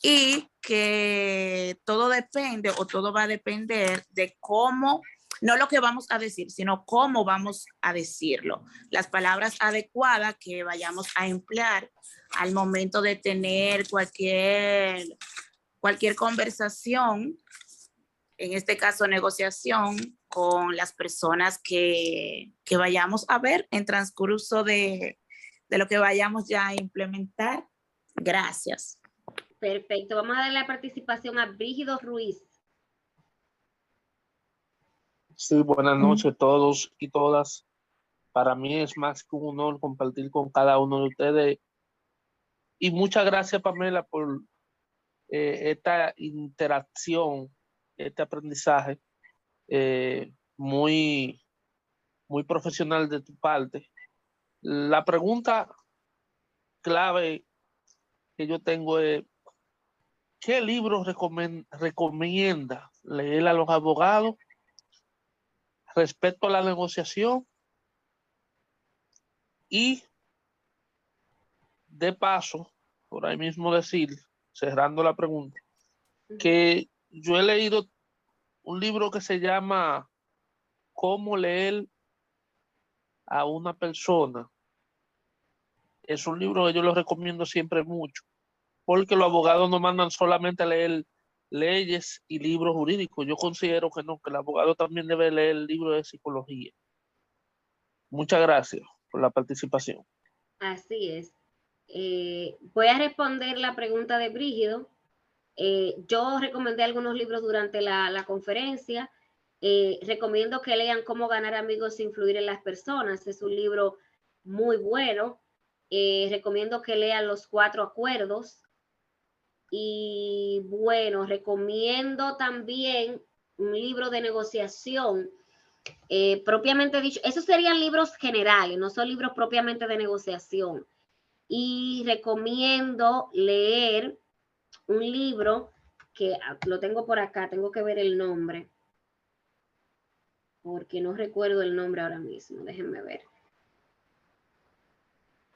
[SPEAKER 17] y que todo depende o todo va a depender de cómo, no lo que vamos a decir, sino cómo vamos a decirlo. Las palabras adecuadas que vayamos a emplear al momento de tener cualquier conversación, en este caso negociación, con las personas que vayamos a ver en transcurso de lo que vayamos ya a implementar. Gracias.
[SPEAKER 2] Perfecto. Vamos a darle la participación a Brígido Ruiz.
[SPEAKER 18] Sí, buenas noches a todos y todas. Para mí es más que un honor compartir con cada uno de ustedes. Y muchas gracias, Pamela, por esta interacción, este aprendizaje muy, muy profesional de tu parte. La pregunta clave que yo tengo es, ¿qué libros recomienda leer a los abogados respecto a la negociación? Y de paso, por ahí mismo decir, cerrando la pregunta, que yo he leído un libro que se llama Cómo leer a una persona. Es un libro que yo lo recomiendo siempre mucho, porque los abogados no mandan solamente a leer leyes y libros jurídicos. Yo considero que no, que el abogado también debe leer libros de psicología. Muchas gracias por la participación.
[SPEAKER 2] Así es. Voy a responder la pregunta de Brígido. Yo recomendé algunos libros durante la conferencia. Recomiendo que lean Cómo ganar amigos e influir en las personas. Es un libro muy bueno. Recomiendo que lean Los 4 Acuerdos. Y bueno, recomiendo también un libro de negociación. Propiamente dicho, esos serían libros generales, no son libros propiamente de negociación. Y recomiendo leer un libro que lo tengo por acá, tengo que ver el nombre, porque no recuerdo el nombre ahora mismo, déjenme ver.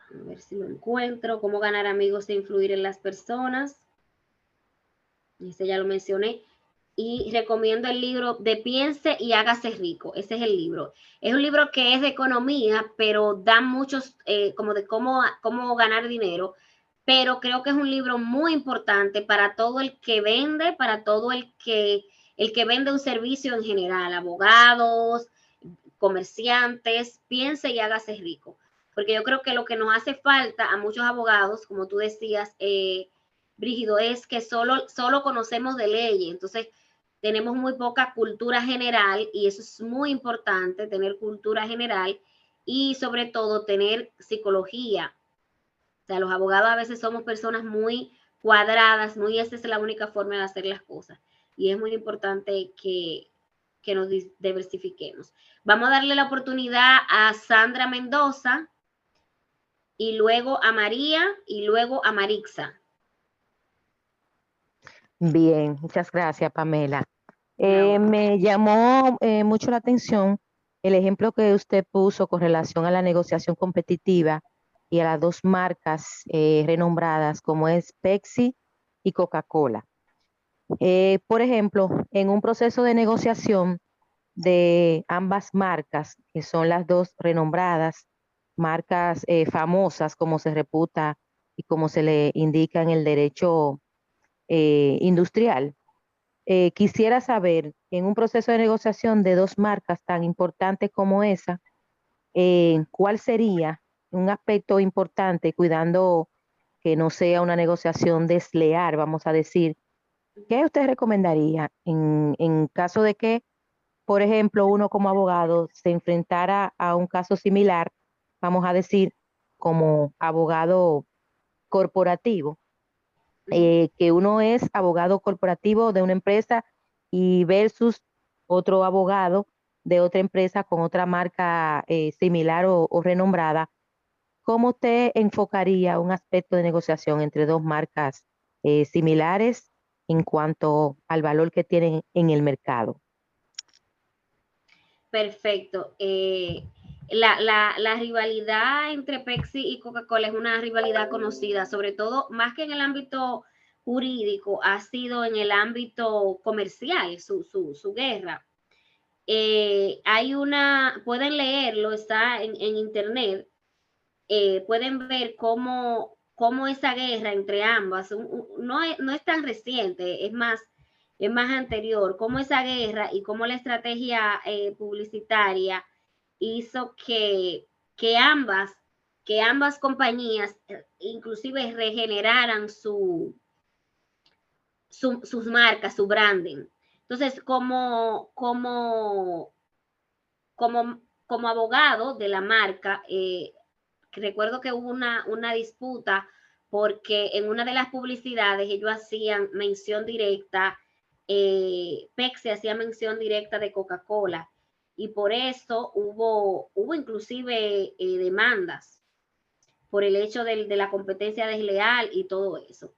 [SPEAKER 2] A ver si lo encuentro. Cómo ganar amigos e influir en las personas. Ese ya lo mencioné. Y recomiendo el libro de Piense y Hágase Rico. Ese es el libro. Es un libro que es de economía, pero da muchos, como de cómo ganar dinero. Pero creo que es un libro muy importante para todo el que vende, para todo el que vende un servicio en general, abogados, comerciantes. Piense y hágase rico. Porque yo creo que lo que nos hace falta a muchos abogados, como tú decías, Brígido, es que solo conocemos de leyes. Entonces, tenemos muy poca cultura general y eso es muy importante, tener cultura general y sobre todo tener psicología. O sea, los abogados a veces somos personas muy cuadradas, esta es la única forma de hacer las cosas. Y es muy importante que nos diversifiquemos. Vamos a darle la oportunidad a Sandra Mendoza y luego a María y luego a Marixa.
[SPEAKER 7] Bien, muchas gracias, Pamela. Me llamó mucho la atención el ejemplo que usted puso con relación a la negociación competitiva y a las dos marcas renombradas como es Pepsi y Coca-Cola. Por ejemplo, en un proceso de negociación de ambas marcas, que son las dos renombradas, marcas famosas como se reputa y como se le indica en el derecho industrial. Quisiera saber, en un proceso de negociación de dos marcas tan importantes como esa, ¿cuál sería un aspecto importante, cuidando que no sea una negociación desleal, vamos a decir? ¿Qué usted recomendaría en caso de que, por ejemplo, uno como abogado se enfrentara a un caso similar, vamos a decir, como abogado corporativo? Que uno es abogado corporativo de una empresa y versus otro abogado de otra empresa con otra marca similar o renombrada. ¿Cómo usted enfocaría un aspecto de negociación entre dos marcas similares en cuanto al valor que tienen en el mercado?
[SPEAKER 2] Perfecto. La rivalidad entre Pepsi y Coca-Cola es una rivalidad conocida, sobre todo más que en el ámbito jurídico, ha sido en el ámbito comercial, su guerra. Pueden leerlo, está en internet, pueden ver cómo esa guerra entre ambas, no es tan reciente, es más anterior, cómo esa guerra y cómo la estrategia publicitaria hizo que ambas compañías inclusive regeneraran sus marcas, su branding. Entonces, como como abogado de la marca, recuerdo que hubo una disputa porque en una de las publicidades ellos hacían mención directa, Pepsi hacía mención directa de Coca-Cola, y por eso hubo inclusive demandas por el hecho de la competencia desleal y todo eso.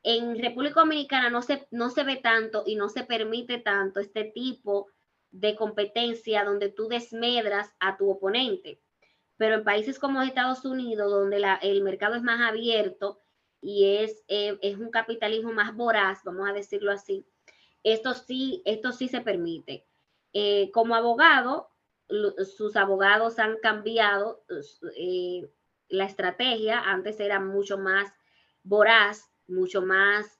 [SPEAKER 2] En República Dominicana no se ve tanto y no se permite tanto este tipo de competencia donde tú desmedras a tu oponente. Pero en países como Estados Unidos, donde el mercado es más abierto y es un capitalismo más voraz, vamos a decirlo así, esto sí se permite. Como abogado, sus abogados han cambiado la estrategia. Antes era mucho más voraz, mucho más,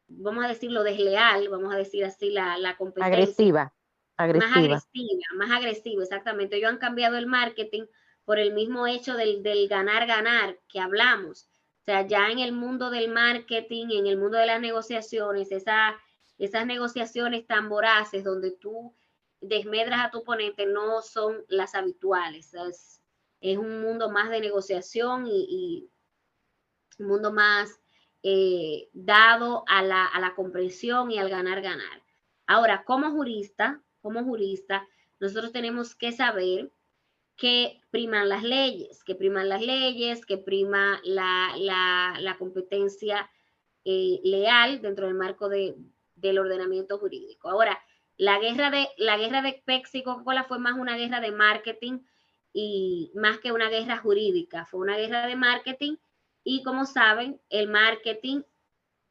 [SPEAKER 2] vamos a decirlo, desleal, vamos a decir así, la competencia. Más agresiva, exactamente. Ellos han cambiado el marketing por el mismo hecho del ganar que hablamos. O sea, ya en el mundo del marketing, en el mundo de las negociaciones, esas negociaciones tan voraces donde tú desmedras a tu oponente no son las habituales. Es un mundo más de negociación y un mundo más dado a la comprensión y al ganar. Ahora, como jurista, nosotros tenemos que saber que priman las leyes, que prima la competencia leal dentro del marco del ordenamiento jurídico. Ahora, la guerra de Pepsi y Coca-Cola fue más una guerra de marketing y más que una guerra jurídica, fue una guerra de marketing, y como saben, el marketing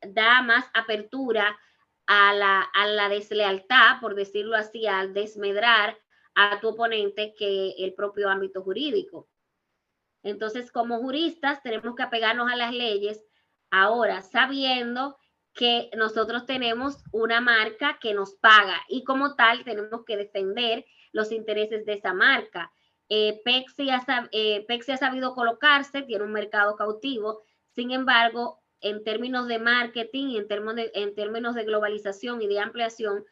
[SPEAKER 2] da más apertura a la deslealtad, por decirlo así, al desmedrar a tu oponente, que el propio ámbito jurídico. Entonces, como juristas, tenemos que apegarnos a las leyes, ahora sabiendo que nosotros tenemos una marca que nos paga y como tal tenemos que defender los intereses de esa marca. Pepsi ha sabido colocarse, tiene un mercado cautivo, sin embargo, en términos de marketing y en términos de globalización y de ampliación,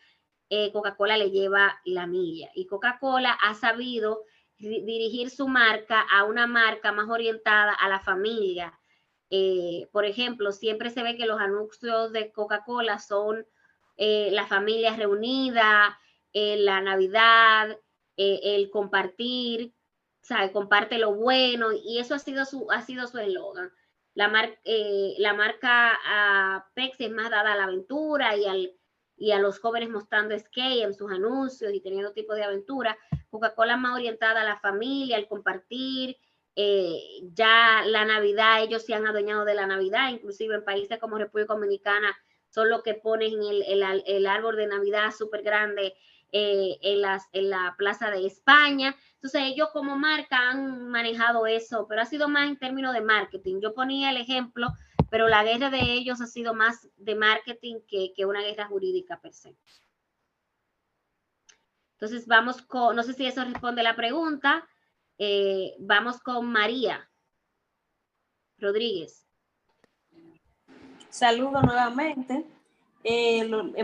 [SPEAKER 2] Coca-Cola le lleva la milla, y Coca-Cola ha sabido dirigir su marca a una marca más orientada a la familia. Por ejemplo, siempre se ve que los anuncios de Coca-Cola son la familia reunida, la Navidad, el compartir, ¿sabe? Comparte lo bueno, y eso ha sido su eslogan. La marca Pepsi es más dada a la aventura y a los jóvenes mostrando skate en sus anuncios y teniendo tipo de aventura. Coca-Cola más orientada a la familia, al compartir. Ya la Navidad, ellos se han adueñado de la Navidad, inclusive en países como República Dominicana son los que ponen el árbol de Navidad súper grande en la Plaza de España. Entonces ellos como marca han manejado eso, pero ha sido más en términos de marketing. Yo ponía el ejemplo, pero la guerra de ellos ha sido más de marketing que una guerra jurídica per se. Entonces vamos con, no sé si eso responde a la pregunta, vamos con María Rodríguez.
[SPEAKER 5] Saludo nuevamente.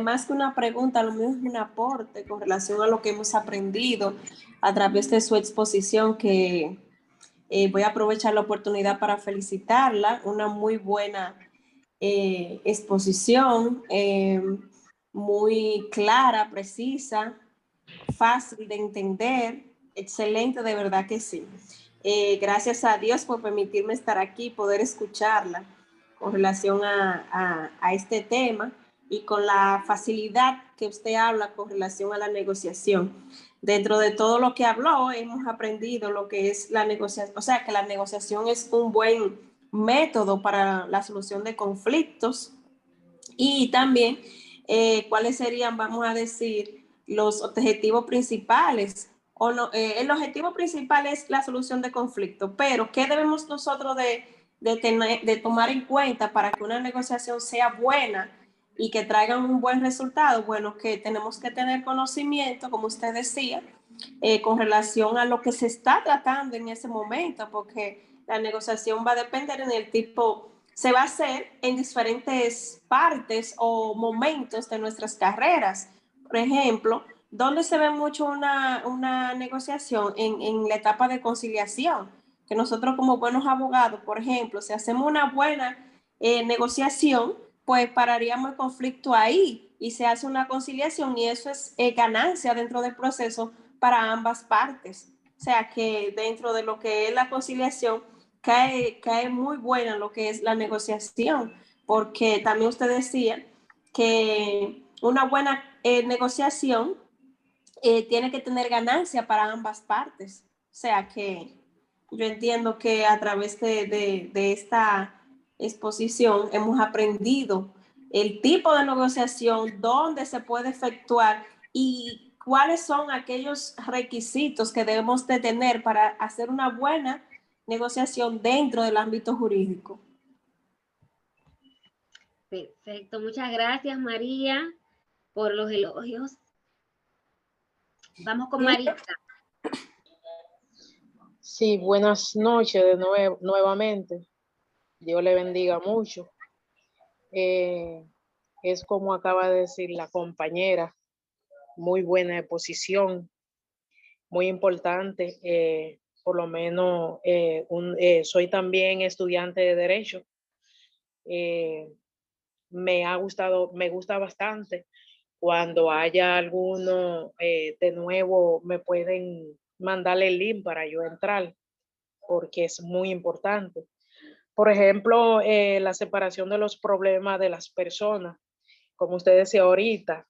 [SPEAKER 5] Más que una pregunta, lo mío es un aporte con relación a lo que hemos aprendido a través de su exposición, que voy a aprovechar la oportunidad para felicitarla. Una muy buena exposición, muy clara, precisa, fácil de entender, excelente, de verdad que sí. Gracias a Dios por permitirme estar aquí y poder escucharla con relación a este tema y con la facilidad que usted habla con relación a la negociación. Dentro de todo lo que habló, hemos aprendido lo que es la negociación, o sea, que la negociación es un buen método para la solución de conflictos, y también cuáles serían, vamos a decir, los objetivos principales. El objetivo principal es la solución de conflictos, pero ¿qué debemos nosotros de tomar en cuenta para que una negociación sea buena y que traigan un buen resultado? Bueno, que tenemos que tener conocimiento, como usted decía, con relación a lo que se está tratando en ese momento, porque la negociación va a depender en el tipo, se va a hacer en diferentes partes o momentos de nuestras carreras. Por ejemplo, ¿Dónde se ve mucho una negociación? En la etapa de conciliación, que nosotros como buenos abogados, por ejemplo, si hacemos una buena negociación, pues pararíamos el conflicto ahí y se hace una conciliación y eso es ganancia dentro del proceso para ambas partes. O sea que dentro de lo que es la conciliación cae muy buena lo que es la negociación, porque también usted decía que una buena negociación tiene que tener ganancia para ambas partes. O sea que yo entiendo que a través de esta exposición hemos aprendido el tipo de negociación, dónde se puede efectuar y cuáles son aquellos requisitos que debemos de tener para hacer una buena negociación dentro del ámbito jurídico.
[SPEAKER 2] Perfecto, muchas gracias María por los elogios. Vamos con Maritza.
[SPEAKER 19] Sí, buenas noches de nuevamente. Dios le bendiga mucho. Es como acaba de decir la compañera, muy buena exposición, muy importante. Por lo menos soy también estudiante de Derecho. Me gusta bastante. Cuando haya alguno de nuevo, me pueden mandarle el link para yo entrar, porque es muy importante. Por ejemplo, la separación de los problemas de las personas, como usted decía ahorita,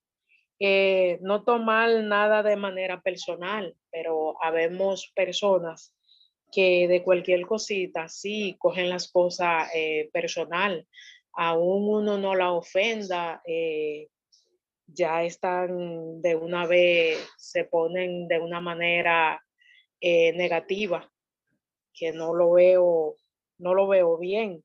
[SPEAKER 19] no tomar nada de manera personal, pero habemos personas que de cualquier cosita sí cogen las cosas personal, aún uno no la ofenda, ya están de una vez, se ponen de una manera negativa, que no lo veo bien.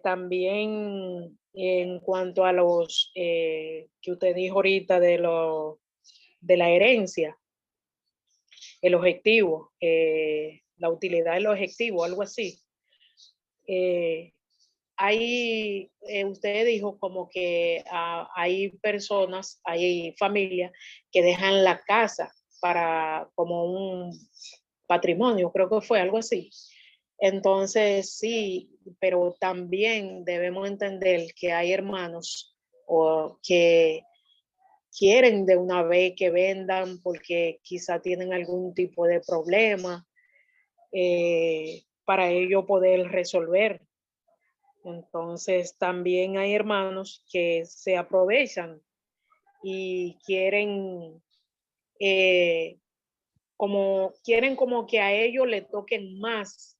[SPEAKER 19] También en cuanto a los que usted dijo ahorita de la herencia, el objetivo, la utilidad del objetivo, algo así. Usted dijo como que hay personas, hay familias que dejan la casa como un patrimonio, creo que fue algo así. Entonces sí, pero también debemos entender que hay hermanos que quieren de una vez que vendan porque quizá tienen algún tipo de problema para ello poder resolver. Entonces también hay hermanos que se aprovechan y quieren como que a ellos le toquen más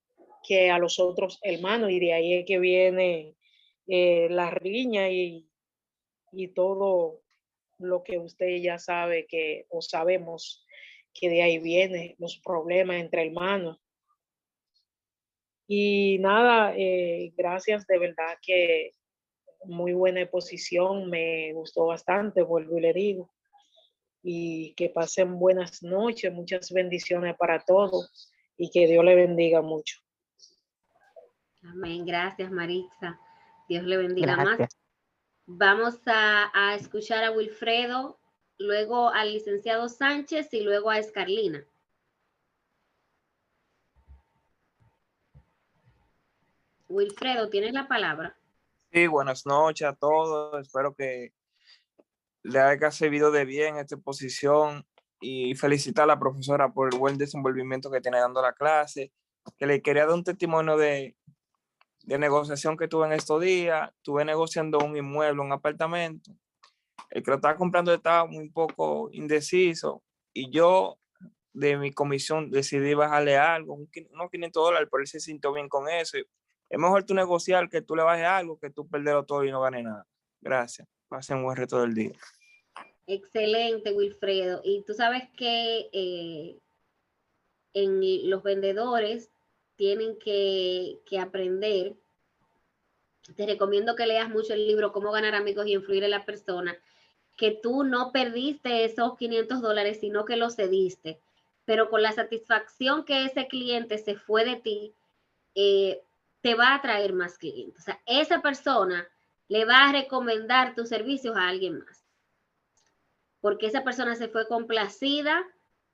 [SPEAKER 19] que a los otros hermanos, y de ahí es que viene la riña y todo lo que usted ya sabe o sabemos que de ahí vienen los problemas entre hermanos. Y nada, gracias, de verdad que muy buena exposición, me gustó bastante, vuelvo y le digo. Y que pasen buenas noches, muchas bendiciones para todos y que Dios le bendiga mucho.
[SPEAKER 2] Amén, gracias Maritza, Dios le bendiga
[SPEAKER 7] Gracias.
[SPEAKER 2] más. Vamos a escuchar a Wilfredo, luego al licenciado Sánchez y luego a Escarlina. Wilfredo, ¿tienes la palabra?
[SPEAKER 20] Sí, buenas noches a todos. Espero que le haya servido de bien esta exposición y felicitar a la profesora por el buen desenvolvimiento que tiene dando la clase. Que le quería dar un testimonio de negociación que tuve en estos días. Estuve negociando un inmueble, un apartamento. El que lo estaba comprando estaba muy poco indeciso y yo de mi comisión decidí bajarle algo, unos $500, pero él se sintió bien con eso. Es mejor tú negociar que tú le bajes algo que tú perderlo todo y no ganes nada. Gracias. Pasen un buen resto del día.
[SPEAKER 2] Excelente, Wilfredo. Y tú sabes que en los vendedores tienen que aprender. Te recomiendo que leas mucho el libro Cómo ganar amigos y influir en la persona, que tú no perdiste esos $500, sino que los cediste. Pero con la satisfacción que ese cliente se fue de ti, te va a traer más clientes. O sea, esa persona le va a recomendar tus servicios a alguien más. porque esa persona se fue complacida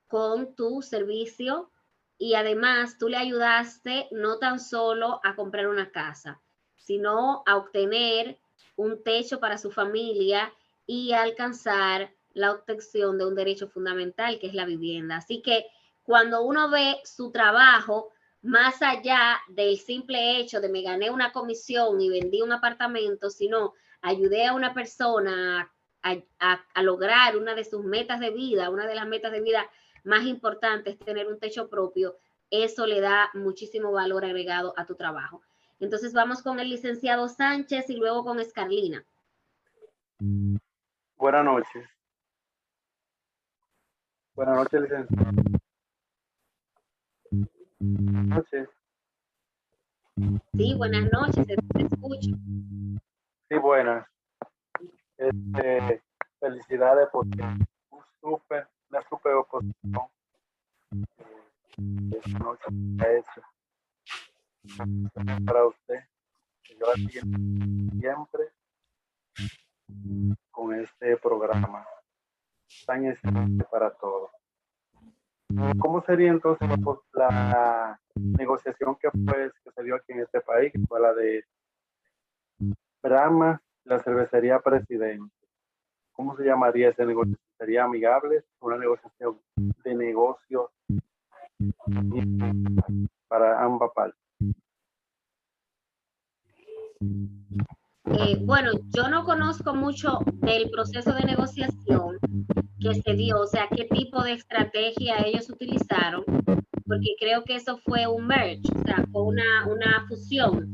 [SPEAKER 2] con tu servicio y además tú le ayudaste no tan solo a comprar una casa, sino a obtener un techo para su familia y a alcanzar la obtención de un derecho fundamental que es la vivienda. Así que cuando uno ve su trabajo, más allá del simple hecho de me gané una comisión y vendí un apartamento, sino ayudé a una persona a lograr una de sus metas de vida, una de las metas de vida más importantes, tener un techo propio, eso le da muchísimo valor agregado a tu trabajo. Entonces vamos con el licenciado Sánchez y luego con Escarlina.
[SPEAKER 21] Buenas noches. Buenas noches, licenciado. Buenas noches.
[SPEAKER 2] Sí, buenas noches, te escucho.
[SPEAKER 21] Sí, buenas. Felicidades porque una super oposición esta noche ha hecho para usted. Yo la siempre con este programa tan excelente para todos. ¿Cómo sería entonces la negociación que se dio aquí en este país, que fue la de Brahma, la cervecería Presidente? ¿Cómo se llamaría esa negociación? ¿Sería amigable? ¿Una negociación de negocios para ambas partes?
[SPEAKER 2] Bueno, yo no conozco mucho del proceso de negociación que se dio, o sea, qué tipo de estrategia ellos utilizaron, porque creo que eso fue un merge, o sea, fue una fusión.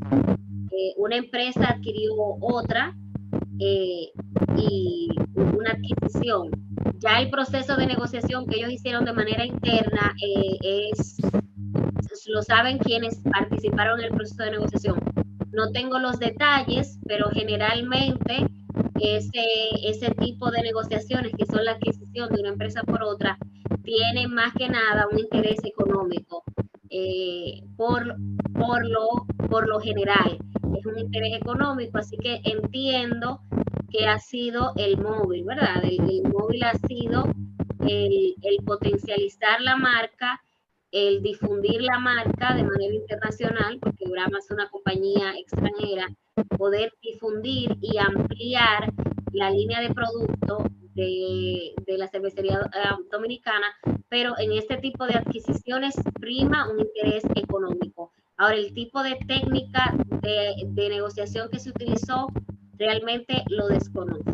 [SPEAKER 2] Una empresa adquirió otra y una adquisición. Ya el proceso de negociación que ellos hicieron de manera interna lo saben quienes participaron en el proceso de negociación. No tengo los detalles, pero generalmente ese tipo de negociaciones, que son la adquisición de una empresa por otra, tienen más que nada un interés económico. Por lo general, es un interés económico, así que entiendo que ha sido el móvil, ¿verdad? El móvil ha sido el potencializar la marca, el difundir la marca de manera internacional, porque Brahma es una compañía extranjera, poder difundir y ampliar la línea de producto de la cervecería dominicana, pero en este tipo de adquisiciones prima un interés económico. Ahora, el tipo de técnica de negociación que se utilizó, realmente lo desconozco.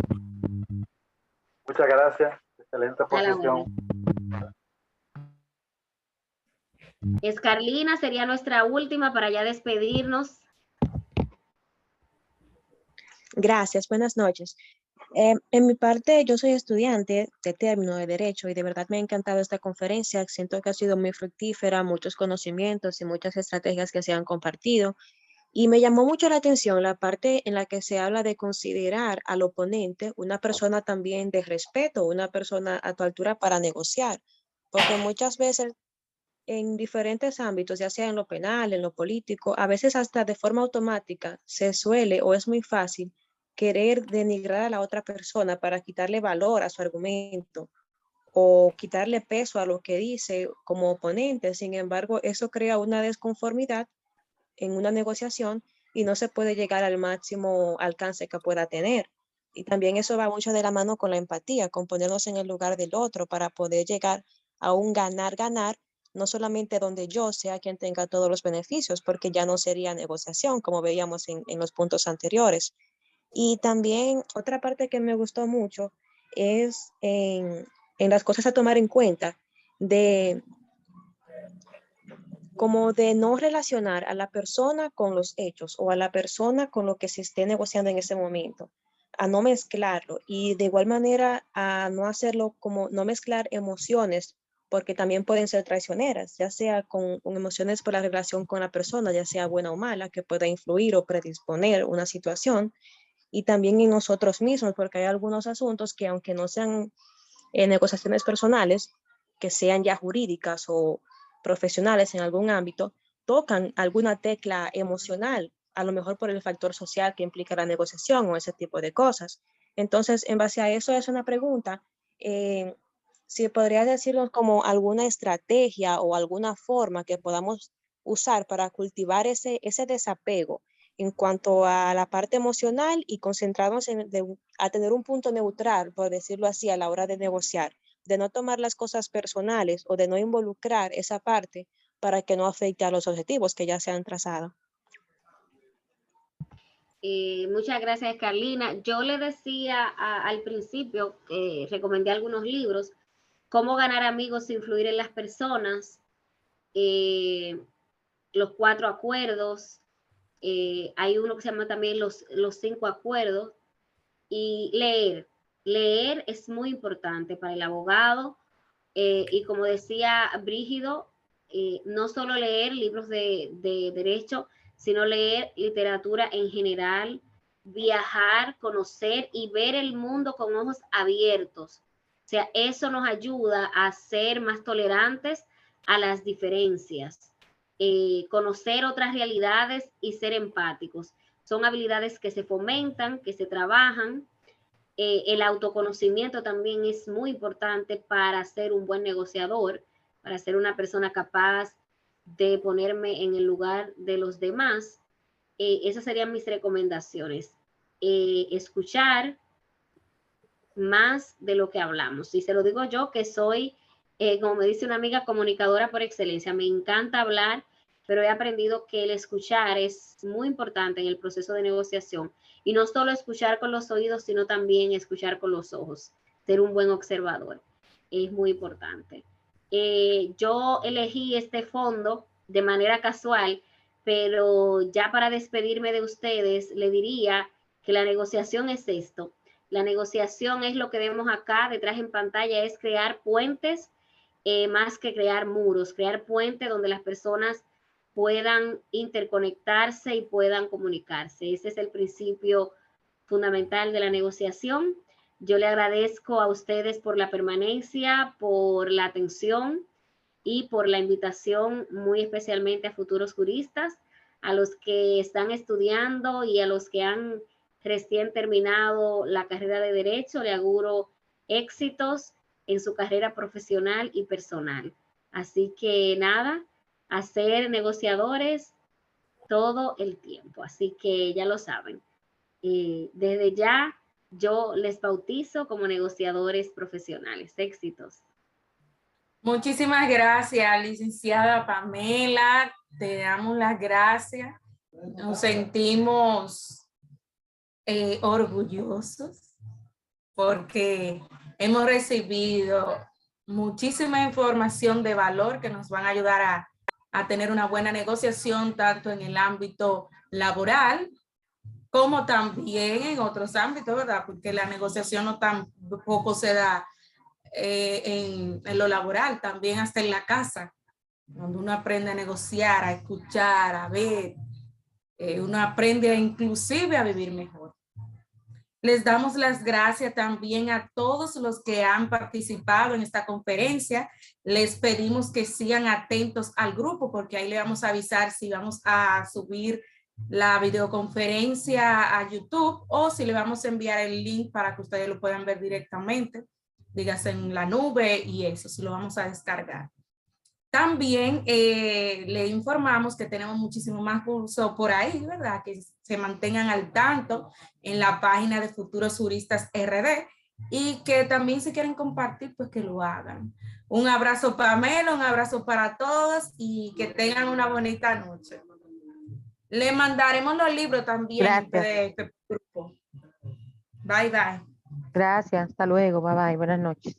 [SPEAKER 21] Muchas gracias. Excelente posición.
[SPEAKER 2] Escarlina sería nuestra última para ya despedirnos.
[SPEAKER 15] Gracias, buenas noches. En mi parte, yo soy estudiante de término de Derecho y de verdad me ha encantado esta conferencia. Siento que ha sido muy fructífera, muchos conocimientos y muchas estrategias que se han compartido. Y me llamó mucho la atención la parte en la que se habla de considerar al oponente una persona también de respeto, una persona a tu altura para negociar, porque muchas veces en diferentes ámbitos, ya sea en lo penal, en lo político, a veces hasta de forma automática se suele o es muy fácil querer denigrar a la otra persona para quitarle valor a su argumento o quitarle peso a lo que dice como oponente. Sin embargo, eso crea una desconformidad en una negociación y no se puede llegar al máximo alcance que pueda tener. Y también eso va mucho de la mano con la empatía, con ponernos en el lugar del otro para poder llegar a un ganar-ganar, no solamente donde yo sea quien tenga todos los beneficios, porque ya no sería negociación, como veíamos en los puntos anteriores. Y también otra parte que me gustó mucho es en las cosas a tomar en cuenta como de no relacionar a la persona con los hechos o a la persona con lo que se esté negociando en ese momento, a no mezclarlo y de igual manera a no hacerlo como no mezclar emociones, porque también pueden ser traicioneras, ya sea con emociones por la relación con la persona, ya sea buena o mala, que pueda influir o predisponer una situación, y también en nosotros mismos, porque hay algunos asuntos que aunque no sean negociaciones personales, que sean ya jurídicas o profesionales en algún ámbito, tocan alguna tecla emocional, a lo mejor por el factor social que implica la negociación o ese tipo de cosas. Entonces, en base a eso es una pregunta Si podrías decirnos como alguna estrategia o alguna forma que podamos usar para cultivar ese desapego en cuanto a la parte emocional y concentrarnos a tener un punto neutral, por decirlo así, a la hora de negociar, de no tomar las cosas personales o de no involucrar esa parte para que no afecte a los objetivos que ya se han trazado.
[SPEAKER 2] Muchas gracias, Carlina. Yo le decía al principio que recomendé algunos libros, Cómo ganar amigos e influir en las personas, Los 4 acuerdos, hay uno que se llama también los 5 acuerdos, y leer es muy importante para el abogado, y como decía Brígido, no solo leer libros de derecho, sino leer literatura en general, viajar, conocer y ver el mundo con ojos abiertos. O sea, eso nos ayuda a ser más tolerantes a las diferencias, conocer otras realidades y ser empáticos. Son habilidades que se fomentan, que se trabajan. El autoconocimiento también es muy importante para ser un buen negociador, para ser una persona capaz de ponerme en el lugar de los demás. Esas serían mis recomendaciones. Escuchar más de lo que hablamos. Y se lo digo yo, que soy, como me dice una amiga, comunicadora por excelencia. Me encanta hablar, pero he aprendido que el escuchar es muy importante en el proceso de negociación. Y no solo escuchar con los oídos, sino también escuchar con los ojos. Ser un buen observador es muy importante. Yo elegí este fondo de manera casual, pero ya para despedirme de ustedes, le diría que la negociación es esto. La negociación es lo que vemos acá detrás en pantalla, es crear puentes, más que crear muros, crear puentes donde las personas puedan interconectarse y puedan comunicarse. Ese es el principio fundamental de la negociación. Yo le agradezco a ustedes por la permanencia, por la atención y por la invitación, muy especialmente a futuros juristas, a los que están estudiando y a los que han recién terminado la carrera de Derecho. Le auguro éxitos en su carrera profesional y personal. Así que nada, a ser negociadores todo el tiempo. Así que ya lo saben. Desde ya yo les bautizo como negociadores profesionales. Éxitos.
[SPEAKER 1] Muchísimas gracias, licenciada Pamela. Te damos las gracias. Nos sentimos orgullosos porque hemos recibido muchísima información de valor que nos van a ayudar a tener una buena negociación tanto en el ámbito laboral como también en otros ámbitos, ¿verdad? Porque la negociación no tampoco se da en lo laboral, también hasta en la casa, cuando uno aprende a negociar, a escuchar, a ver, uno aprende inclusive a vivir mejor. Les damos las gracias también a todos los que han participado en esta conferencia. Les pedimos que sigan atentos al grupo porque ahí le vamos a avisar si vamos a subir la videoconferencia a YouTube o si le vamos a enviar el link para que ustedes lo puedan ver directamente, dígase en la nube y eso, si lo vamos a descargar. También le informamos que tenemos muchísimo más cursos por ahí, ¿verdad? Que se mantengan al tanto en la página de Futuros Juristas RD y que también si quieren compartir, pues que lo hagan. Un abrazo Pamela, un abrazo para todos y que tengan una bonita noche. Le mandaremos los libros también de este grupo. Bye, bye.
[SPEAKER 7] Gracias, hasta luego, bye, bye, buenas noches.